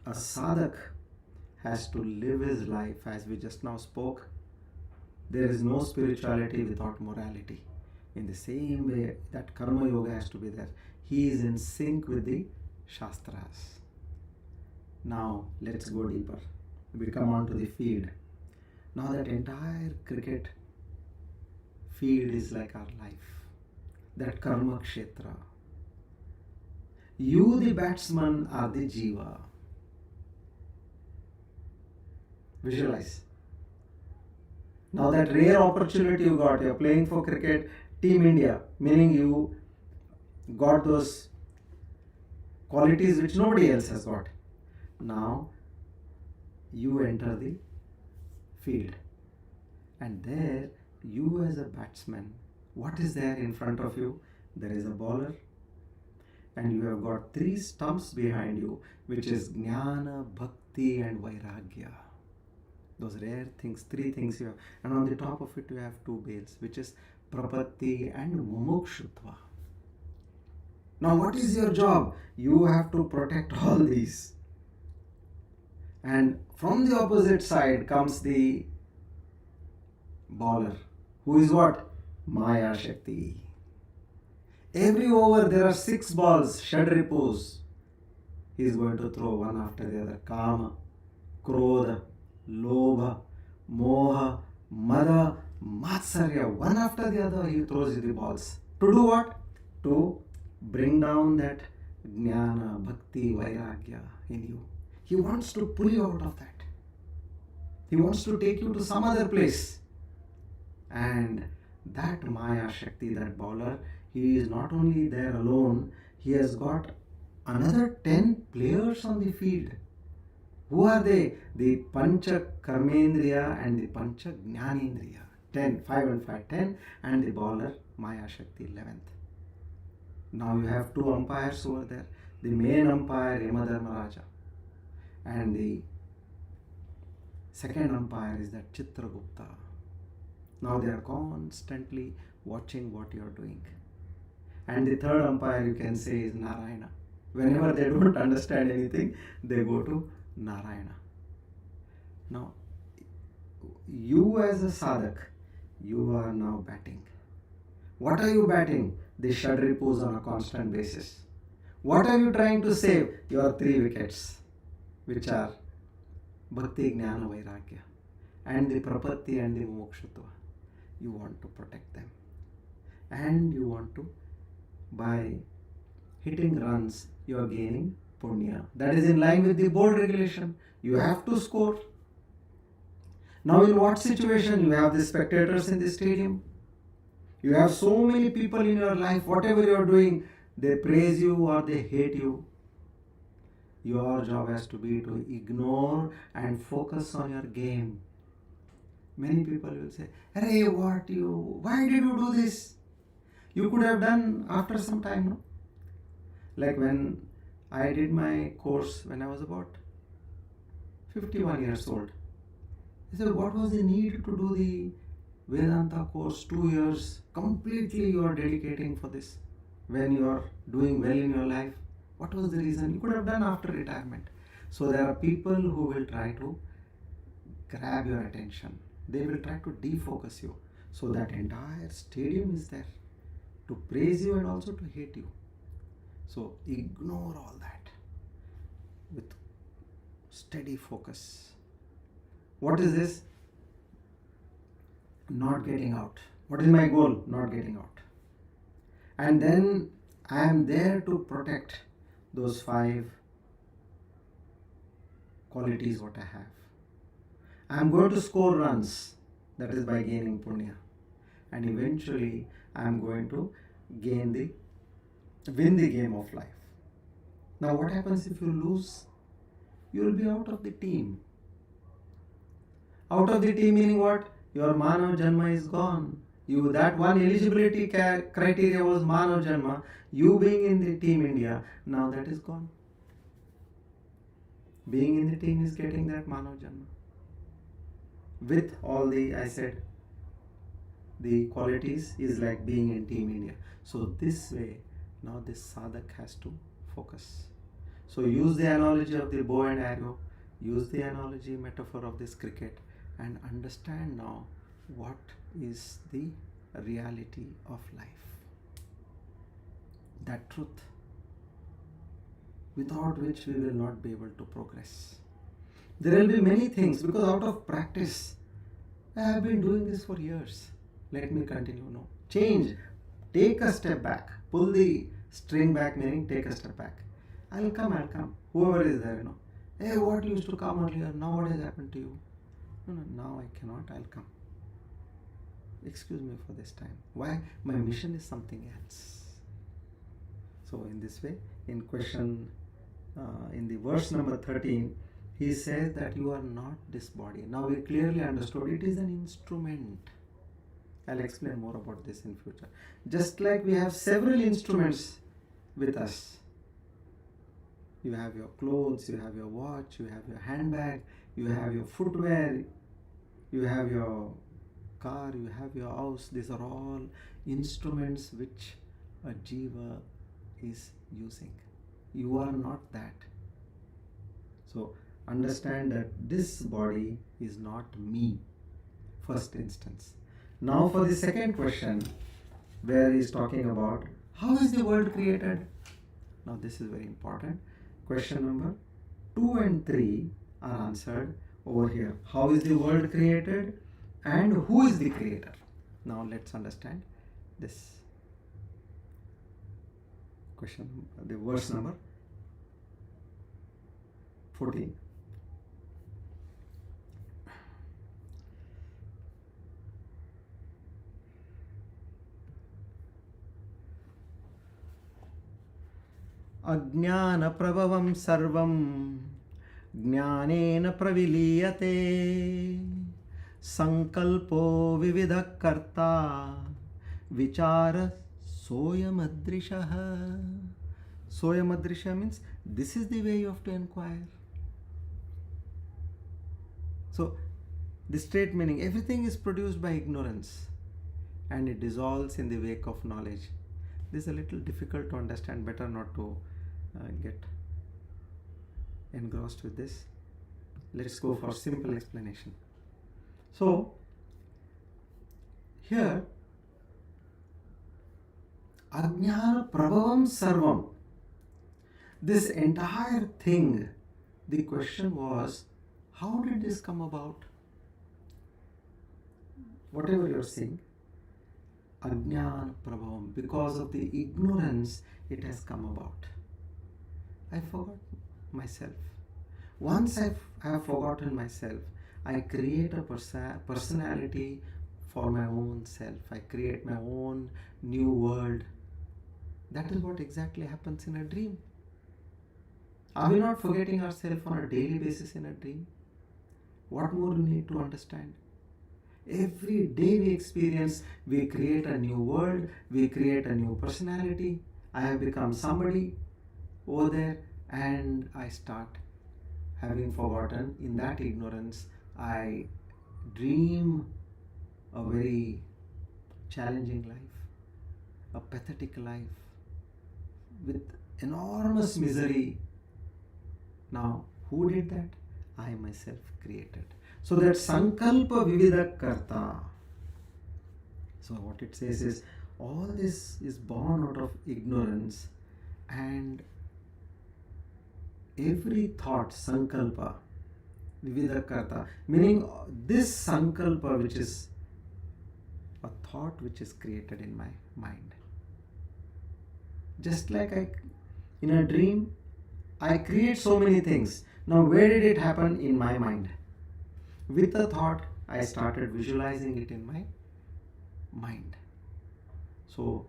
sadhak has to live his life as we just now spoke. There is no spirituality without morality. In the same way that karma yoga has to be there. He is in sync with the Shastras. Now let's go deeper. We come on to the field. Now that entire cricket field is like our life. That karma kshetra. You, the batsman, are the jiva. Visualize. Now that rare opportunity you got, you're playing for cricket, Team India, meaning you got those qualities which nobody else has got. Now you enter the field, and there you as a batsman, what is there in front of you? There is a bowler, and you have got 3 stumps behind you, which is jnana, bhakti and vairagya. Those rare things, 3 things you have, and on the top of it you have 2 bales, which is prapatti and mumukshutva. Now what is your job? You have to protect all these. And from the opposite side comes the bowler, who is what? Maya Shakti. Every over there are 6 balls, Shadripus. He is going to throw one after the other. Kama, Krodha, Lobha, Moha, Mada, Matsarya. One after the other he throws the balls. To do what? To bring down that jnana, bhakti, vairagya in you. He wants to pull you out of that. He wants to take you to some other place. And that Maya Shakti, that bowler, he is not only there alone, he has got another 10 players on the field. Who are they? The Pancha Karmendriya and the Pancha Jnanendriya. 10, 5 and 5, 10, and the bowler Maya Shakti 11th. Now you have 2 umpires over there. The main umpire Yamadharmaraja, and the second umpire is that Chitragupta. Now they are constantly watching what you are doing. And the third umpire you can say is Narayana. Whenever they don't understand anything, they go to Narayana. Now, you as a sadhak, you are now batting. What are you batting? The Shadripus on a constant basis. What are you trying to save? Your 3 wickets, which are Bhakti, Jnana, Vairagya, and the Prapatti and the Mokshutva. You want to protect them. And you want to, by hitting runs, you are gaining punya. That is in line with the board regulation. You have to score. Now in what situation? You have the spectators in the stadium. You have so many people in your life, whatever you are doing, they praise you or they hate you. Your job has to be to ignore and focus on your game. Many people will say, "Hey, why did you do this?" You could have done after some time, no? Like when I did my course when I was about 51 years old. I said, what was the need to do the Vedanta course 2 years? Completely you are dedicating for this. When you are doing well in your life, what was the reason? You could have done after retirement. So there are people who will try to grab your attention. They will try to defocus you. So that entire stadium is there to praise you and also to hate you. So ignore all that with steady focus. What is this? Not getting out. What is my goal? Not getting out. And then I am there to protect those 5 qualities what I have. I am going to score runs, that is by gaining punya. And eventually I am going to win the game of life. Now what happens if you lose? You will be out of the team. Out of the T meaning what? Your Manav Janma is gone. You, that one eligibility criteria was Manav Janma. You being in the team India, now that is gone. Being in the team is getting that Manav Janma. With all the, I said, the qualities is like being in team India. So this way, now this sadhak has to focus. So use the analogy of the bow and arrow, use the analogy metaphor of this cricket, and understand now what is the reality of life. That truth, without which we will not be able to progress. There will be many things, because out of practice, I have been doing this for years. Let me continue now. Change. Take a step back. Pull the string back, meaning take a step back. I'll come. Whoever is there, Hey, what used to come earlier? Now what has happened to you? No, now I cannot. I'll come. Excuse me for this time. Why? My mission is something else. So in this way, in question, in the verse number 13, he says that you are not this body. Now we clearly understood it is an instrument. I'll explain more about this in future. Just like we have several instruments with us. You have your clothes, you have your watch, you have your handbag, you have your footwear, you have your car, you have your house. These are all instruments which a jiva is using. You are not that. So understand that this body is not me, first instance. Now for the second question, where he is talking about how is the world created. Now this is very important. Question number 2 and 3 are answered over here. How is the world created and who is the creator? Now let's understand this question, the verse number 14. Ajnana prabhavam sarvam jnanena praviliyate sankalpo vividha karta vichara soyamadrishaha. Soyamadrisha means this is the way you have to inquire. So the straight meaning, everything is produced by ignorance and it dissolves in the wake of knowledge. This is a little difficult to understand, better not to get engrossed with this. Let's go for simple explanation. So here, Ajnana Prabhavam Sarvam, this entire thing, the question was, how did this come about? Whatever you are saying, Ajnana Prabhavam, because of the ignorance it has come about. I forgot myself. Once I have forgotten myself, I create a personality for my own self. I create my own new world. That is what exactly happens in a dream. Are we not forgetting ourselves on a daily basis in a dream? What more do we need to understand? Every day we experience, we create a new world, we create a new personality. I have become somebody over there and I start having forgotten. In that ignorance, I dream a very challenging life, a pathetic life with enormous misery. Now, who did that? I myself created. So that sankalpa vividha karta. So what it says is, all this is born out of ignorance, and every thought, sankalpa, vividha karta, meaning this sankalpa, which is a thought which is created in my mind. Just like in a dream, I create so many things. Now where did it happen? In my mind. With a thought, I started visualizing it in my mind. So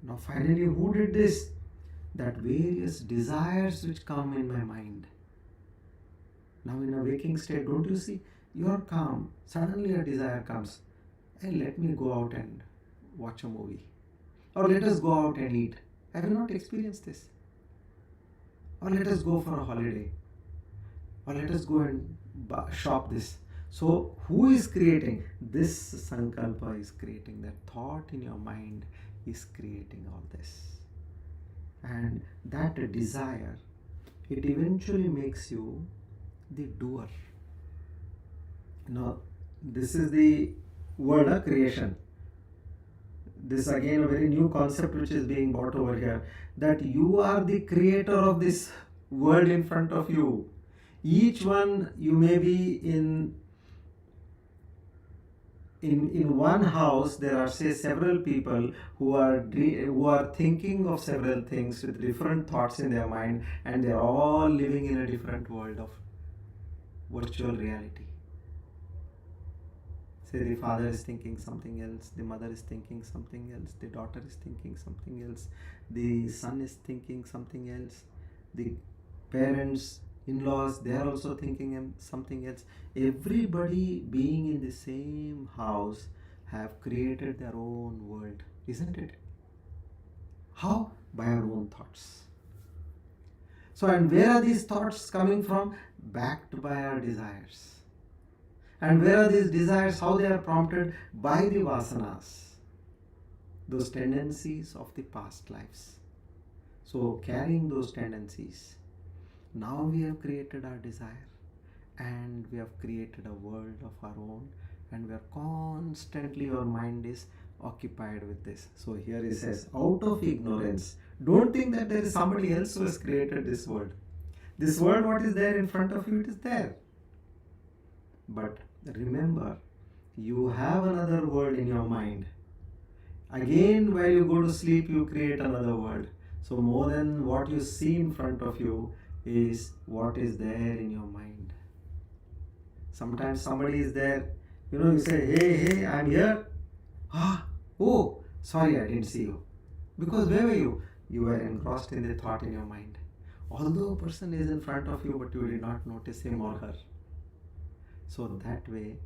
now finally, who did this? That various desires which come in my mind. Now in a waking state, don't you see? you're calm, suddenly a desire comes, hey, let me go out and watch a movie. Or let us go out and eat. Have you not experienced this? Or let us go for a holiday. Or let us go and shop this. So, who is creating? This sankalpa is creating. That thought in your mind is creating all this. And that desire, it eventually makes you the doer. Now, this is the word of creation. This again a very new concept which is being brought over here, that you are the creator of this world in front of you. Each one, you may be in one house, there are say several people who are thinking of several things with different thoughts in their mind, and they are all living in a different world of virtual reality. Say the father is thinking something else, the mother is thinking something else, the daughter is thinking something else, the son is thinking something else, the parents, in-laws, they are also thinking something else. Everybody being in the same house have created their own world, isn't it? How? By our own thoughts. So, and where are these thoughts coming from? Backed by our desires. And where are these desires? How they are prompted? By the vasanas, those tendencies of the past lives. So, carrying those tendencies, now we have created our desire, and we have created a world of our own, and we are constantly, our mind is occupied with this. So here he says, out of ignorance, don't think that there is somebody else who has created this world. This world, what is there in front of you, it is there. But remember, you have another world in your mind. Again, while you go to sleep, you create another world. So more than what you see in front of you is what is there in your mind. Sometimes somebody is there, you say, hey, I'm here. Oh, sorry, I didn't see you. Because where were you? You were engrossed in the thought in your mind. Although a person is in front of you, but you did not notice him or her. So that way,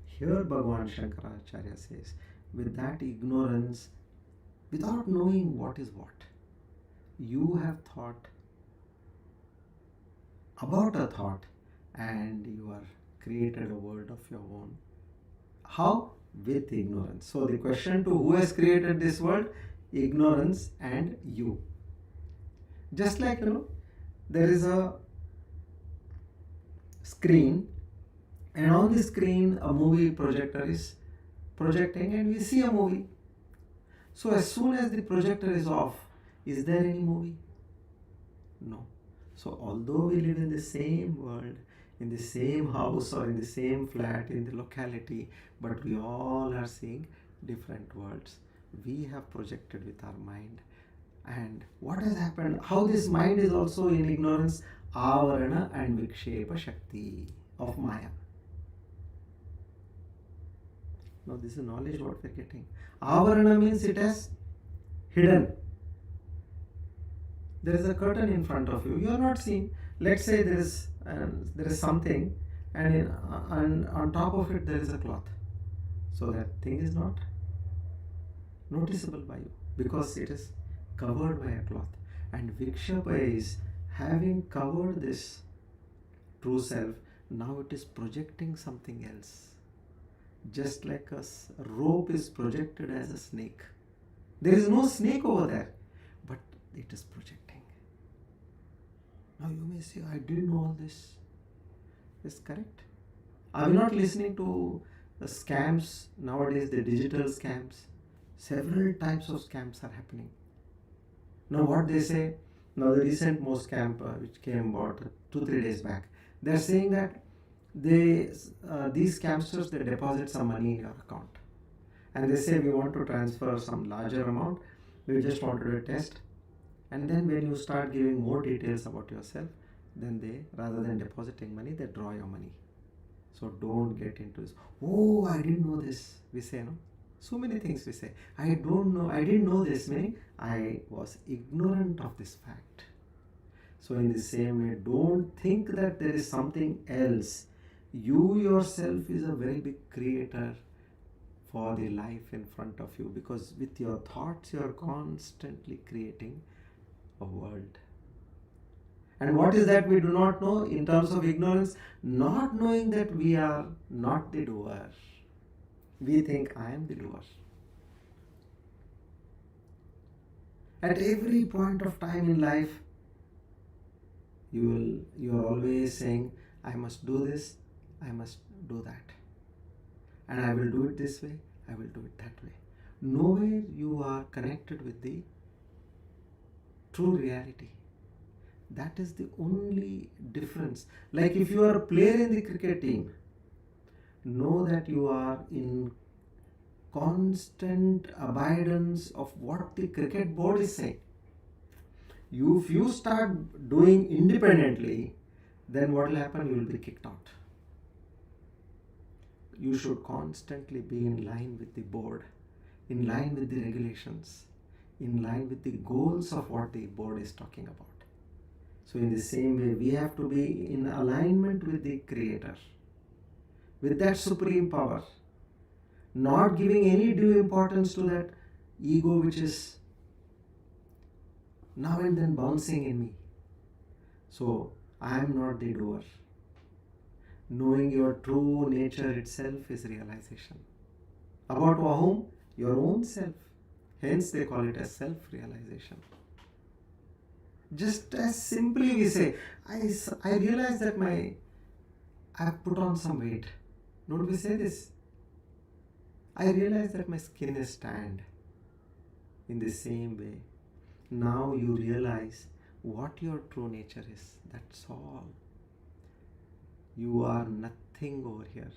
here Bhagavan Shankaracharya says, with that ignorance, without knowing what is what, you have thought about a thought, and you are created a world of your own. How? With ignorance. So the question to who has created this world? Ignorance and you. Just like, there is a screen, and on the screen a movie projector is projecting, and we see a movie. So as soon as the projector is off, is there any movie? No. So although we live in the same world, in the same house or in the same flat, in the locality, but we all are seeing different worlds. We have projected with our mind. And what has happened? How this mind is also in ignorance? Avarana and Vikshepa Shakti of Maya. Now this is knowledge what we are getting. Avarana means it has hidden. There is a curtain in front of you. You are not seeing. Let's say there is something, and on top of it there is a cloth. So that thing is not noticeable by you because it is covered by a cloth. And Vikshapa is having covered this true self. Now it is projecting something else. Just like a rope is projected as a snake. There is no snake over there, but it is projecting. Now you may say, I didn't know all this. Is correct? Are we not listening to the scams nowadays, the digital scams? Several types of scams are happening. Now what they say, now the recent most scam which came about 2-3 days back, they are saying that these scamsters, they deposit some money in your account. And they say, we want to transfer some larger amount, we just want to do a test. And then when you start giving more details about yourself, then they, rather than depositing money, they draw your money. So don't get into this. Oh, I didn't know this. We say, no? So many things we say. I didn't know this, meaning I was ignorant of this fact. So in the same way, don't think that there is something else. You yourself is a very big creator for the life in front of you, because with your thoughts you are constantly creating a world. And what is that we do not know in terms of ignorance? Not knowing that we are not the doer. We think I am the doer. At every point of time in life, you are always saying, I must do this, I must do that. And I will do it this way, I will do it that way. Nowhere you are connected with the true reality. That is the only difference. Like if you are a player in the cricket team, know that you are in constant abidance of what the cricket board is saying. If you start doing independently, then what will happen? You will be kicked out. You should constantly be in line with the board, in line with the regulations, in line with the goals of what the board is talking about. So in the same way, we have to be in alignment with the Creator, with that supreme power, not giving any due importance to that ego which is now and then bouncing in me. So I am not the doer. Knowing your true nature itself is realization. About whom? Your own self. Hence they call it as self-realization. Just as simply we say, I realize that I have put on some weight. Don't we say this? I realize that my skin is tanned. In the same way, now you realize what your true nature is. That's all. You are nothing over here.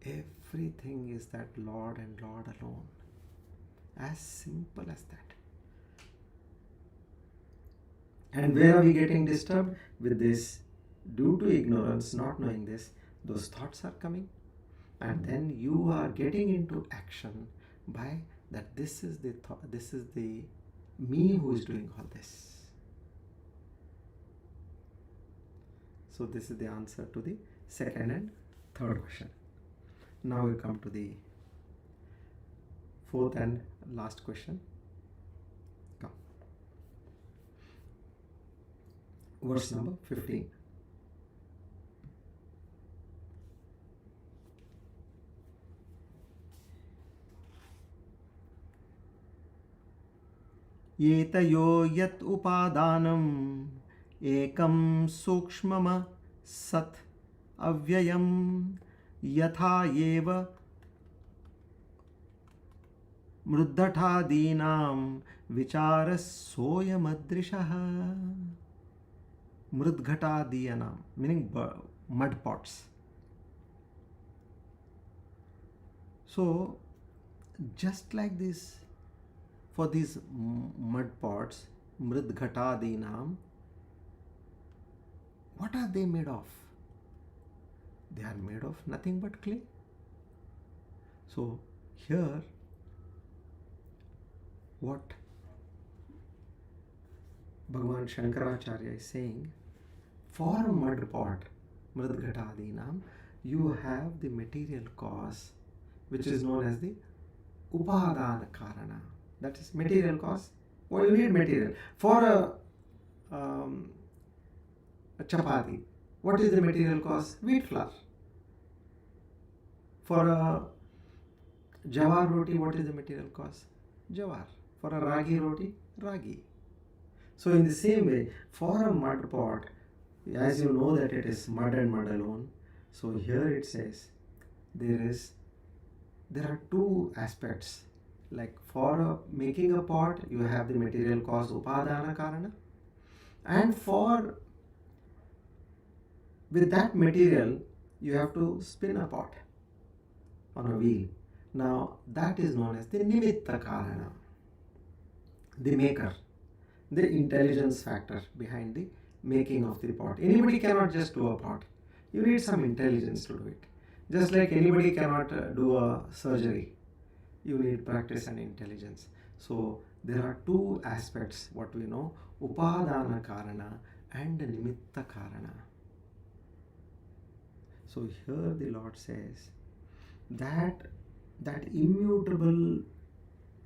Everything is that Lord and Lord alone. As simple as that. And where are we getting disturbed? With this, due to ignorance, not knowing this, those thoughts are coming. And then you are getting into action by that this is the thought, this is the me who is doing all this. So this is the answer to the second and third question. Now we come to the fourth and last question. Come. Verse number 15. एतयो यत् उपादानम् एकं सूक्ष्मम सत् अव्ययं यथा एव मृद्घटादीनां विचारः सोऽयमदृशः. मृद्घटादीनां meaning mud pots. So just like this, for these mud pots, mridghatadinam, what are they made of? They are made of nothing but clay. So here, what Bhagavan Shankaracharya is saying, for a mud pot, mridghatadinam, you have the material cause, which is known as the upadana karana. That is material cause. Well, you need material. For a chapati, what is the material cause? Wheat flour. For a jawar roti, what is the material cause? Jawar. For a ragi roti, ragi. So in the same way, for a mud pot, as you know that it is mud and mud alone, so here it says there are two aspects. Like for making a pot, you have the material cause upadana karana, and with that material you have to spin a pot on a wheel. Now that is known as the nimitta karana, the maker, the intelligence factor behind the making of the pot. Anybody cannot just do a pot. You need some intelligence to do it. Just like anybody cannot do a surgery. You need practice and intelligence. So there are two aspects, what we know, upadana karana and nimitta karana. So here the Lord says that immutable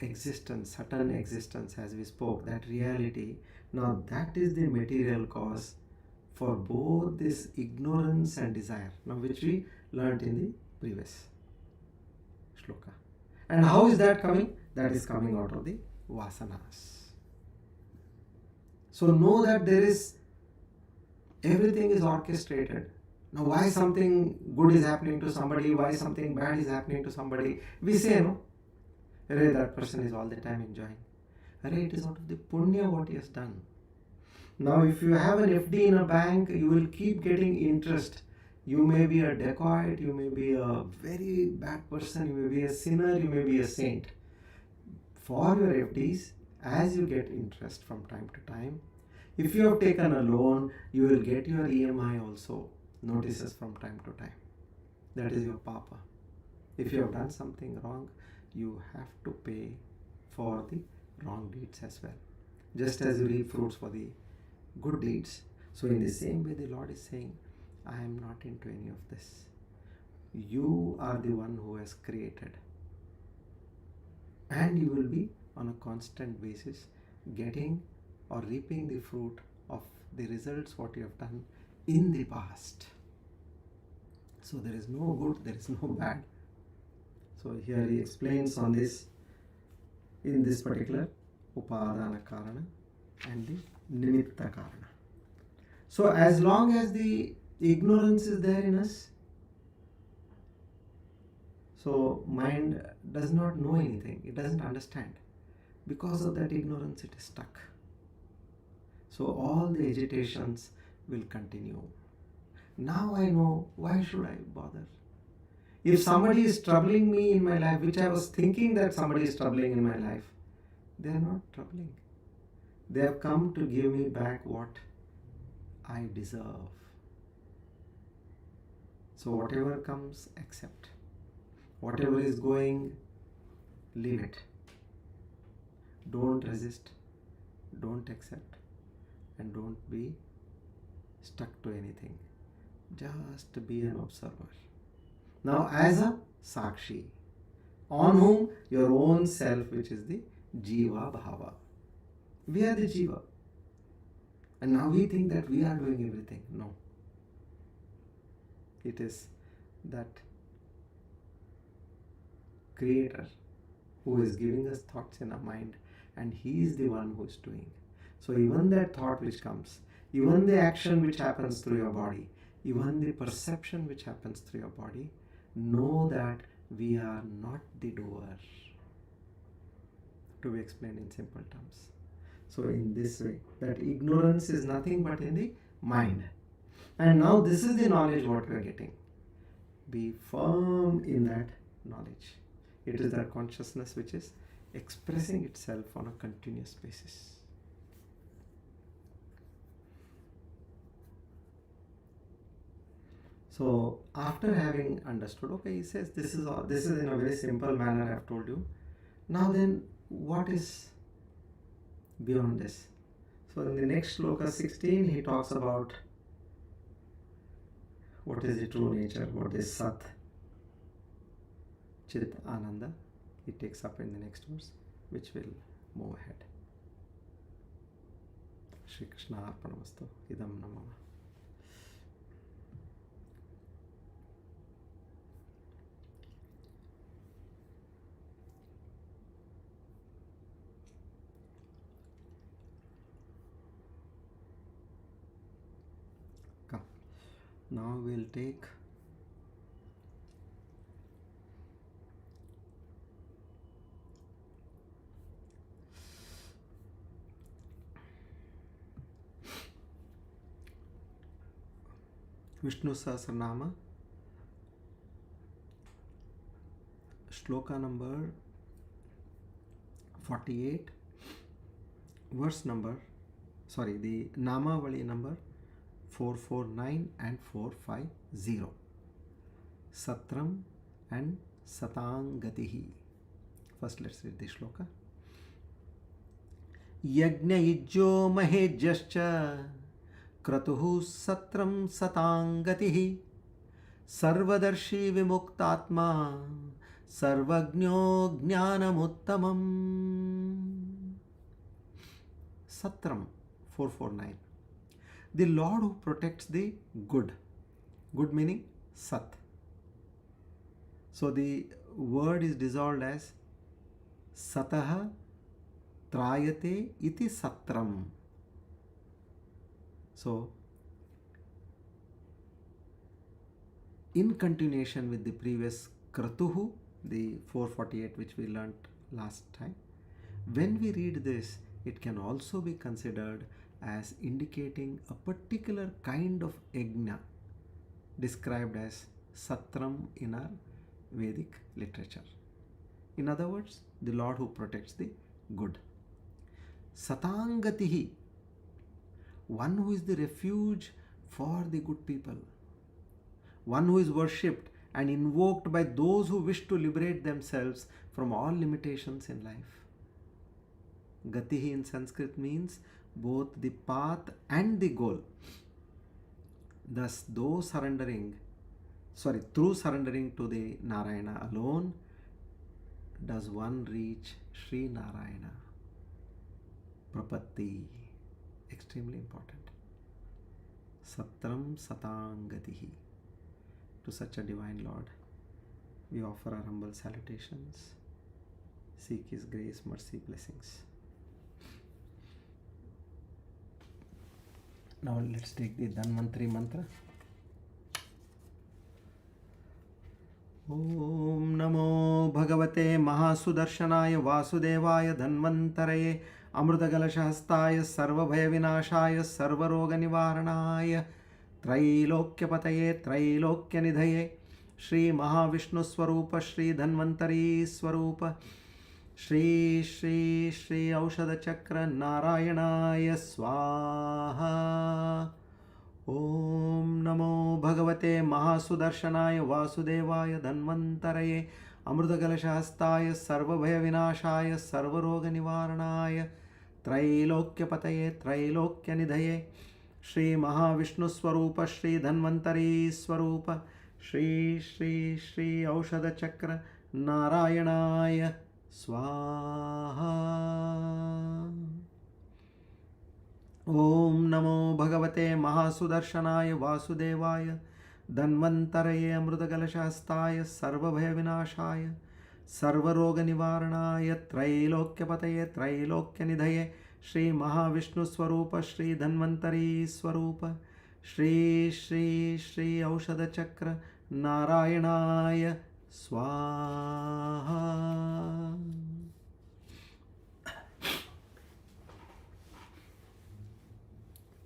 existence, certain existence, as we spoke, that reality, now that is the material cause for both this ignorance and desire, now which we learnt in the previous shloka. And how is that coming? That is coming out of the vasanas. So know that there is, everything is orchestrated. Now why something good is happening to somebody, why something bad is happening to somebody, we say no, Array, that person is all the time enjoying. Array, it is out of the punya what he has done. Now if you have an FD in a bank, you will keep getting interest. You may be a dacoit, you may be a very bad person, you may be a sinner, you may be a saint. For your FDs, as you get interest from time to time, if you have taken a loan, you will get your EMI also notices from time to time. That is your papa. If you have done something wrong, you have to pay for the wrong deeds as well. Just as you reap fruits for the good deeds. So in the same way, the Lord is saying, I am not into any of this. You are the one who has created. And you will be on a constant basis getting or reaping the fruit of the results what you have done in the past. So there is no good, there is no bad. So here he explains on this, in this particular upadana karana and the nimitta karana. So as long as the ignorance is there in us, so mind does not know anything, it doesn't understand. Because of that ignorance, it is stuck. So all the agitations will continue. Now I know, why should I bother? If somebody is troubling me in my life, which I was thinking that somebody is troubling in my life, they are not troubling. They have come to give me back what I deserve. So whatever comes, accept. Whatever is going, leave it. Don't resist, don't accept, and don't be stuck to anything. Just be an observer. Now as a sakshi, on whom your own self, which is the jiva bhava. We are the jiva. And now we think that we are doing everything. No. It is that creator who is giving us thoughts in our mind, and he is the one who is doing. So even that thought which comes, even the action which happens through your body, even the perception which happens through your body, know that we are not the doer. To be explained in simple terms. So in this way, that ignorance is nothing but in the mind. And now this is the knowledge what we are getting. Be firm in that knowledge. It is that consciousness which is expressing itself on a continuous basis. So after having understood, okay, he says this is in a very simple manner I have told you. Now then, what is beyond this? So in the next shloka 16, he talks about what is the true nature, what is Sat, Chit, Ananda. He takes up in the next verse, which will move ahead. Shri Krishna Arpanamastu. Idam Namah. Come. Now we'll take Vishnu sahasranama, shloka number 48, the nama valli number 449 and 450. Satram and gatihi. First let's read the shloka. Yajna ijjo mahejyascha kratuhu satram gatihi Sarvadarshi Vimuktatma Sarvagno Jnanamuttamam. Satram 449. The Lord who protects the good. Good meaning Sat. So the word is dissolved as Satah Trayate iti Satram. So, in continuation with the previous Kratuhu, the 448 which we learnt last time, when we read this, it can also be considered as indicating a particular kind of yajna described as Satram in our Vedic literature. In other words, the Lord who protects the good. Satangatihi, one who is the refuge for the good people, one who is worshipped and invoked by those who wish to liberate themselves from all limitations in life. Gatihi in Sanskrit means both the path and the goal. Thus, through surrendering to the Narayana alone, does one reach Sri Narayana. Prapatti, extremely important. Satram Satangatihi. To such a divine Lord, we offer our humble salutations. Seek His grace, mercy, blessings. Now let's take the Dhanvantari mantra. Om Namo Bhagavate Mahasudarshanaya Vasudevaya Dhanvantaraye Amrutagalashahastaya Sarvabhaya Vinashaya Sarvaroga Nivaranaya Trailokyapataye Trailokyanidhaye Shri Mahavishnu Swarupa Shri Dhanvantari Swarupa Shri Shri Shri Aushadha Chakra Narayanaya Swaha. Om Namo Bhagavate Mahasudarshanaya Vasudevaya Dhanvantaraye Amrutagalashahastaya Sarvabhaya Vinashaya Sarvaroga Nivaranaya Trailokyapataye Trailokyanidhaye Shri Mahavishnu Swarupa Shri Dhanvantari Swarupa Shri Shri Shri Aushadha Chakra Narayanaya Swaha. Om Namo Bhagavate Mahasudarshanaya Vasudevaya Dhanvantaraye Amrutagalashahastaya Sarvabhaya Vinashaya Sarvaroga Nivaranaya Trailokyapataye Trailokyanidhaye Shri Mahavishnu Swarupa Shri Dhanvantari Swarupa Shri Shri Shri Aushadha Chakra Narayanaya Swaha.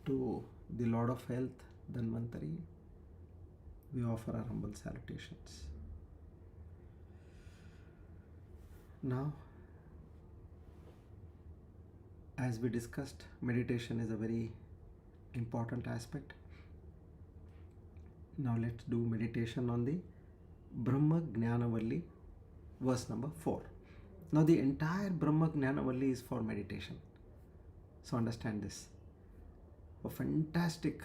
To the Lord of Health, Dhanvantari, we offer our humble salutations. Now, as we discussed, meditation is a very important aspect. Now let's do meditation on the Brahma Jnana Valli, verse number 4. Now the entire Brahma Jnana Valli is for meditation. So understand this. A fantastic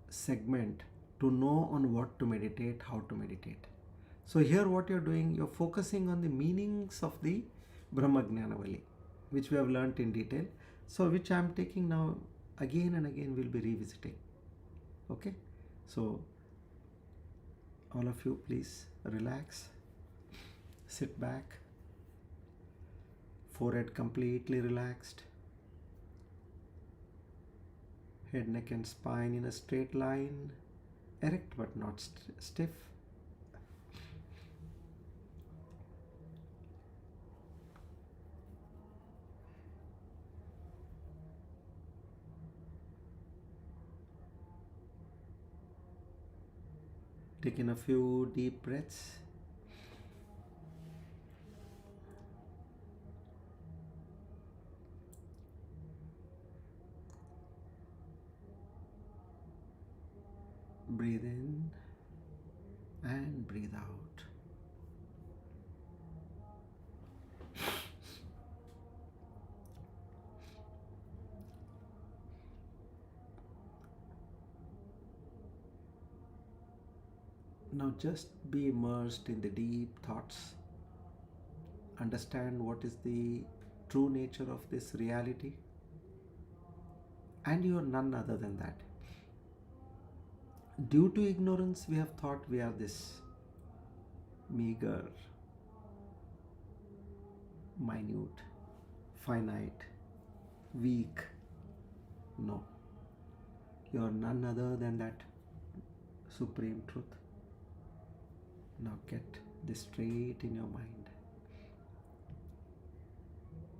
segment to know on what to meditate, how to meditate. So here what you're doing, you're focusing on the meanings of the Brahma Jnana Valli, which we have learnt in detail. So which I'm taking now again and again we'll be revisiting. Okay? So all of you please relax, sit back, forehead completely relaxed, head, neck and spine in a straight line, erect but not stiff. Take in a few deep breaths. Breathe in and breathe out. Now just be immersed in the deep thoughts. Understand what is the true nature of this reality, and you are none other than that. Due to ignorance, we have thought we are this meager, minute, finite, weak. No, you are none other than that supreme truth. Now get this straight in your mind.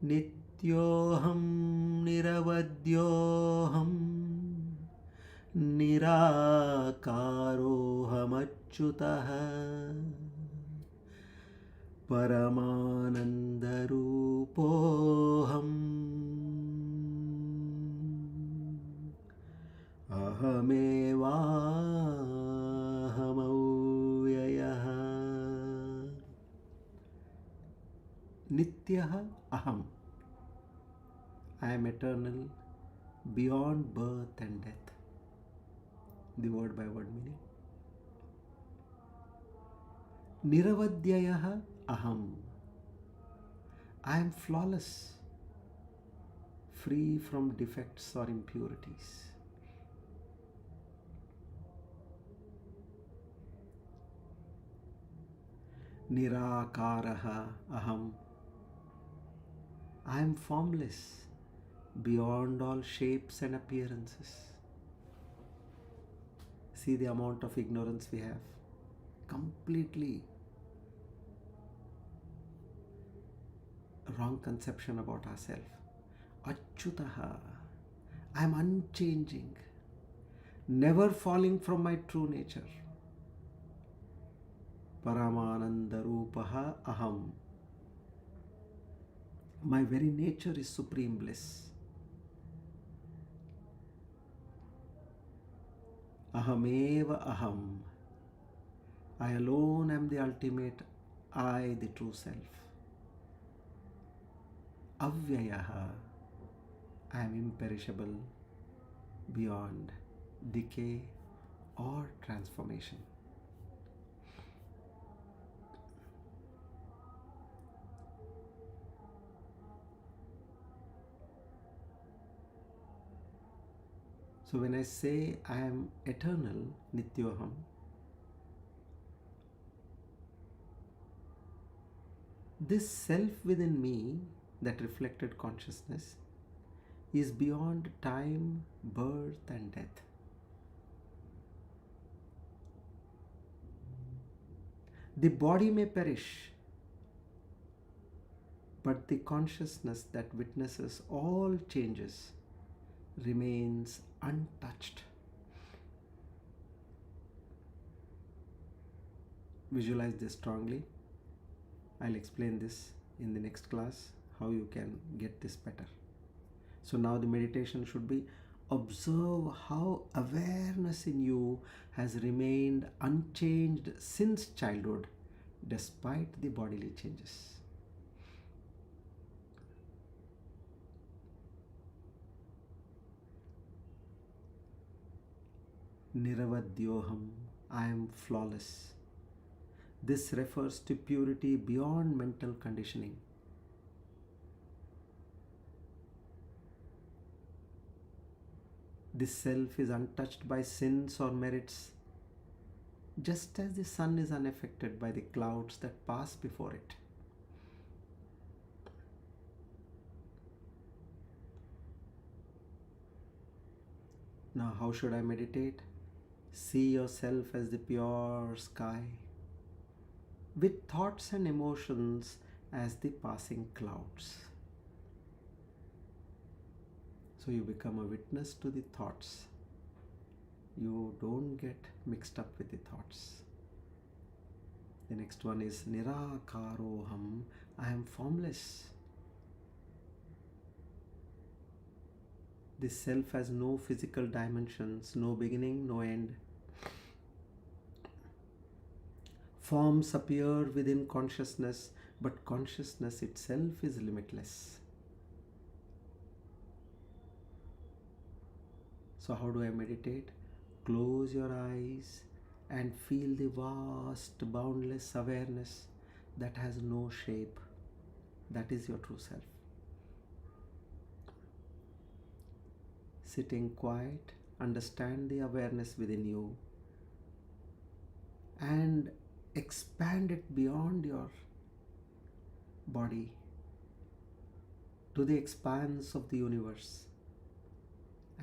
Nityoham niravadyoham nirakarohamachyutah paramanandarupoham ahamevahamavyayah. Nityah aham. I am eternal, beyond birth and death. The word by word meaning. Niravadhyayah aham. I am flawless, free from defects or impurities. Nirakaraha aham. I am formless, beyond all shapes and appearances. See the amount of ignorance we have. Completely wrong conception about ourselves. Achyutaha. I am unchanging, never falling from my true nature. Paramanandarupaha aham. My very nature is supreme bliss. Ahameva aham. I alone am the ultimate I, the true self. Avyayaha. I am imperishable, beyond decay or transformation. So when I say I am eternal, Nityoham, this self within me, that reflected consciousness, is beyond time, birth and death. The body may perish, but the consciousness that witnesses all changes remains untouched. Visualize this strongly. I'll explain this in the next class, how you can get this better. So now the meditation should be observe how awareness in you has remained unchanged since childhood despite the bodily changes. Niravadyoham, I am flawless. This refers to purity beyond mental conditioning. This self is untouched by sins or merits, just as the sun is unaffected by the clouds that pass before it. Now, how should I meditate? See yourself as the pure sky, with thoughts and emotions as the passing clouds. So you become a witness to the thoughts. You don't get mixed up with the thoughts. The next one is Nirakaroham. I am formless. This self has no physical dimensions, no beginning, no end. Forms appear within consciousness, but consciousness itself is limitless. So how do I meditate? Close your eyes and feel the vast, boundless awareness that has no shape. That is your true self. Sitting quiet, understand the awareness within you and expand it beyond your body to the expanse of the universe,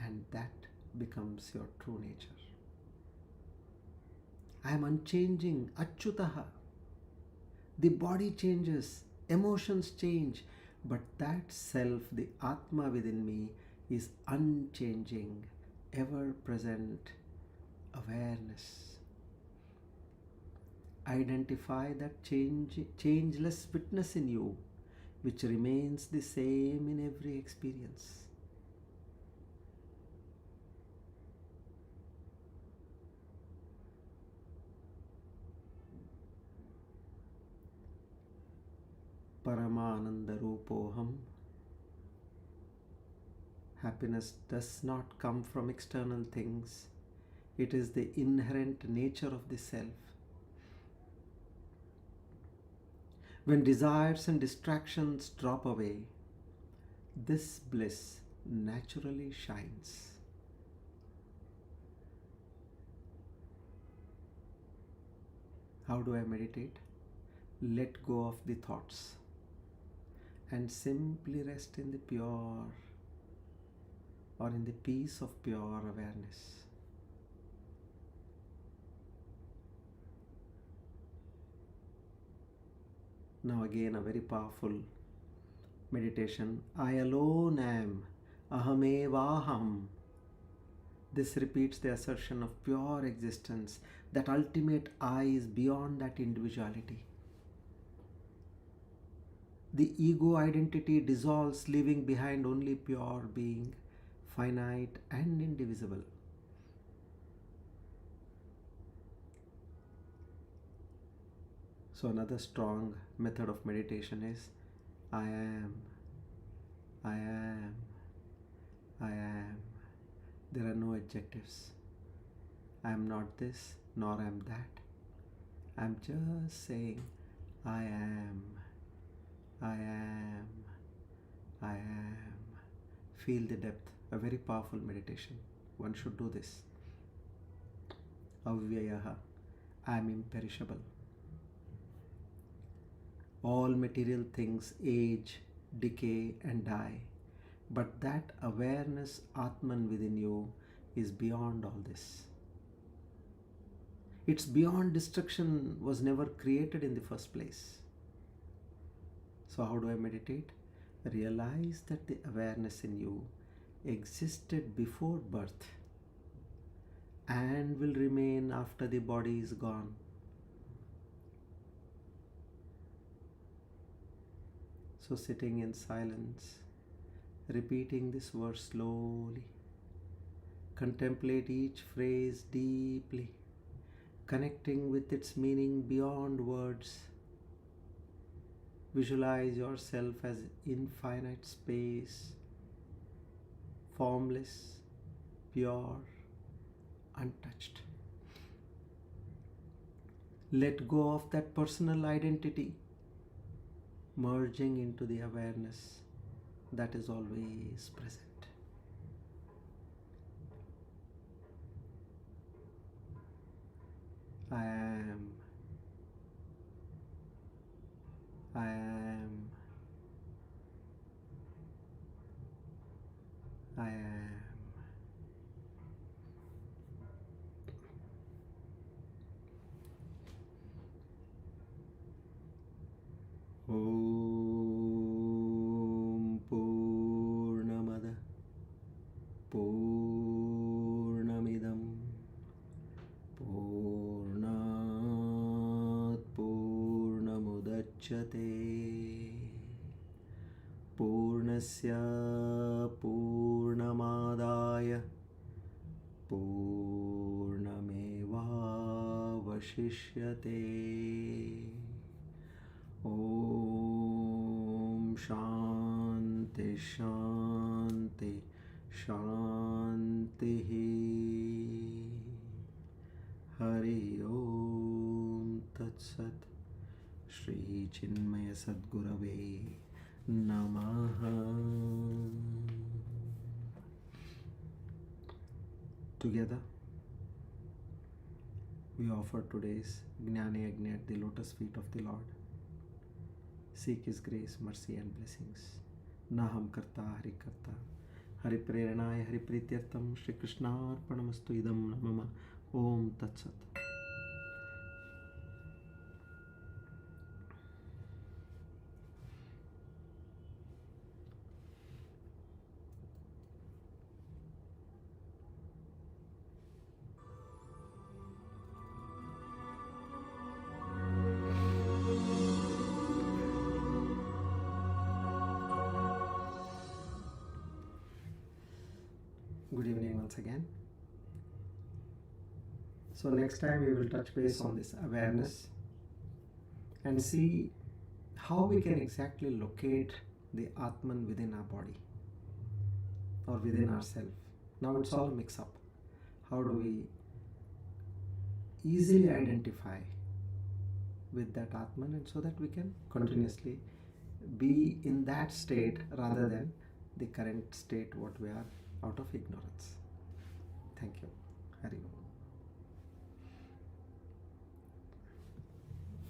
and that becomes your true nature. I am unchanging, Achyutaha. The body changes, emotions change, but that self, the Atma within me, is unchanging, ever present awareness. Identify that changeless witness in you, which remains the same in every experience. Paramananda Rupoham. Happiness does not come from external things. It is the inherent nature of the self. When desires and distractions drop away, this bliss naturally shines. How do I meditate? Let go of the thoughts and simply rest in the pure or in the peace of pure awareness. Now again a very powerful meditation. I alone am, ahamevaham. This repeats the assertion of pure existence. That ultimate I is beyond that individuality. The ego identity dissolves, leaving behind only pure being, finite and indivisible. So another strong method of meditation is I am, I am, I am. There are no adjectives. I am not this, nor I am that. I am just saying I am, I am, I am. Feel the depth. A very powerful meditation. One should do this. Avyayaha. I am imperishable. All material things age, decay and die. But that awareness, Atman within you, is beyond all this. Its beyond destruction was never created in the first place. So how do I meditate? Realize that the awareness in you existed before birth and will remain after the body is gone. So sitting in silence, repeating this verse slowly, contemplate each phrase deeply, connecting with its meaning beyond words. Visualize yourself as infinite space, formless, pure, untouched. Let go of that personal identity, merging into the awareness that is always present. I am, I am, I am. Om Purnamada Purnamidam Purnat Purnamudachyate Purnasya Purnamadaya Purnamevavashishyate. Om Shanti Shanti Shanti. Hariom. Shri Chinmaya Sadgurave Namaha. Together, we offer today's Gnani Agni at the lotus feet of the Lord. Seek His grace, mercy and blessings. Naham Karta Hari Karta. Hari Preranaya Hari Prityartam Shri Krishna Arpanamastu Idam Namama Om Tat Sat. Good evening once again. So next time we will touch base on this awareness and see how we can exactly locate the Atman within our body or within ourselves. Now it's all mix up. How do we easily identify with that Atman, and so that we can continuously be in that state rather than the current state what we are out of ignorance. Thank you. Hariom.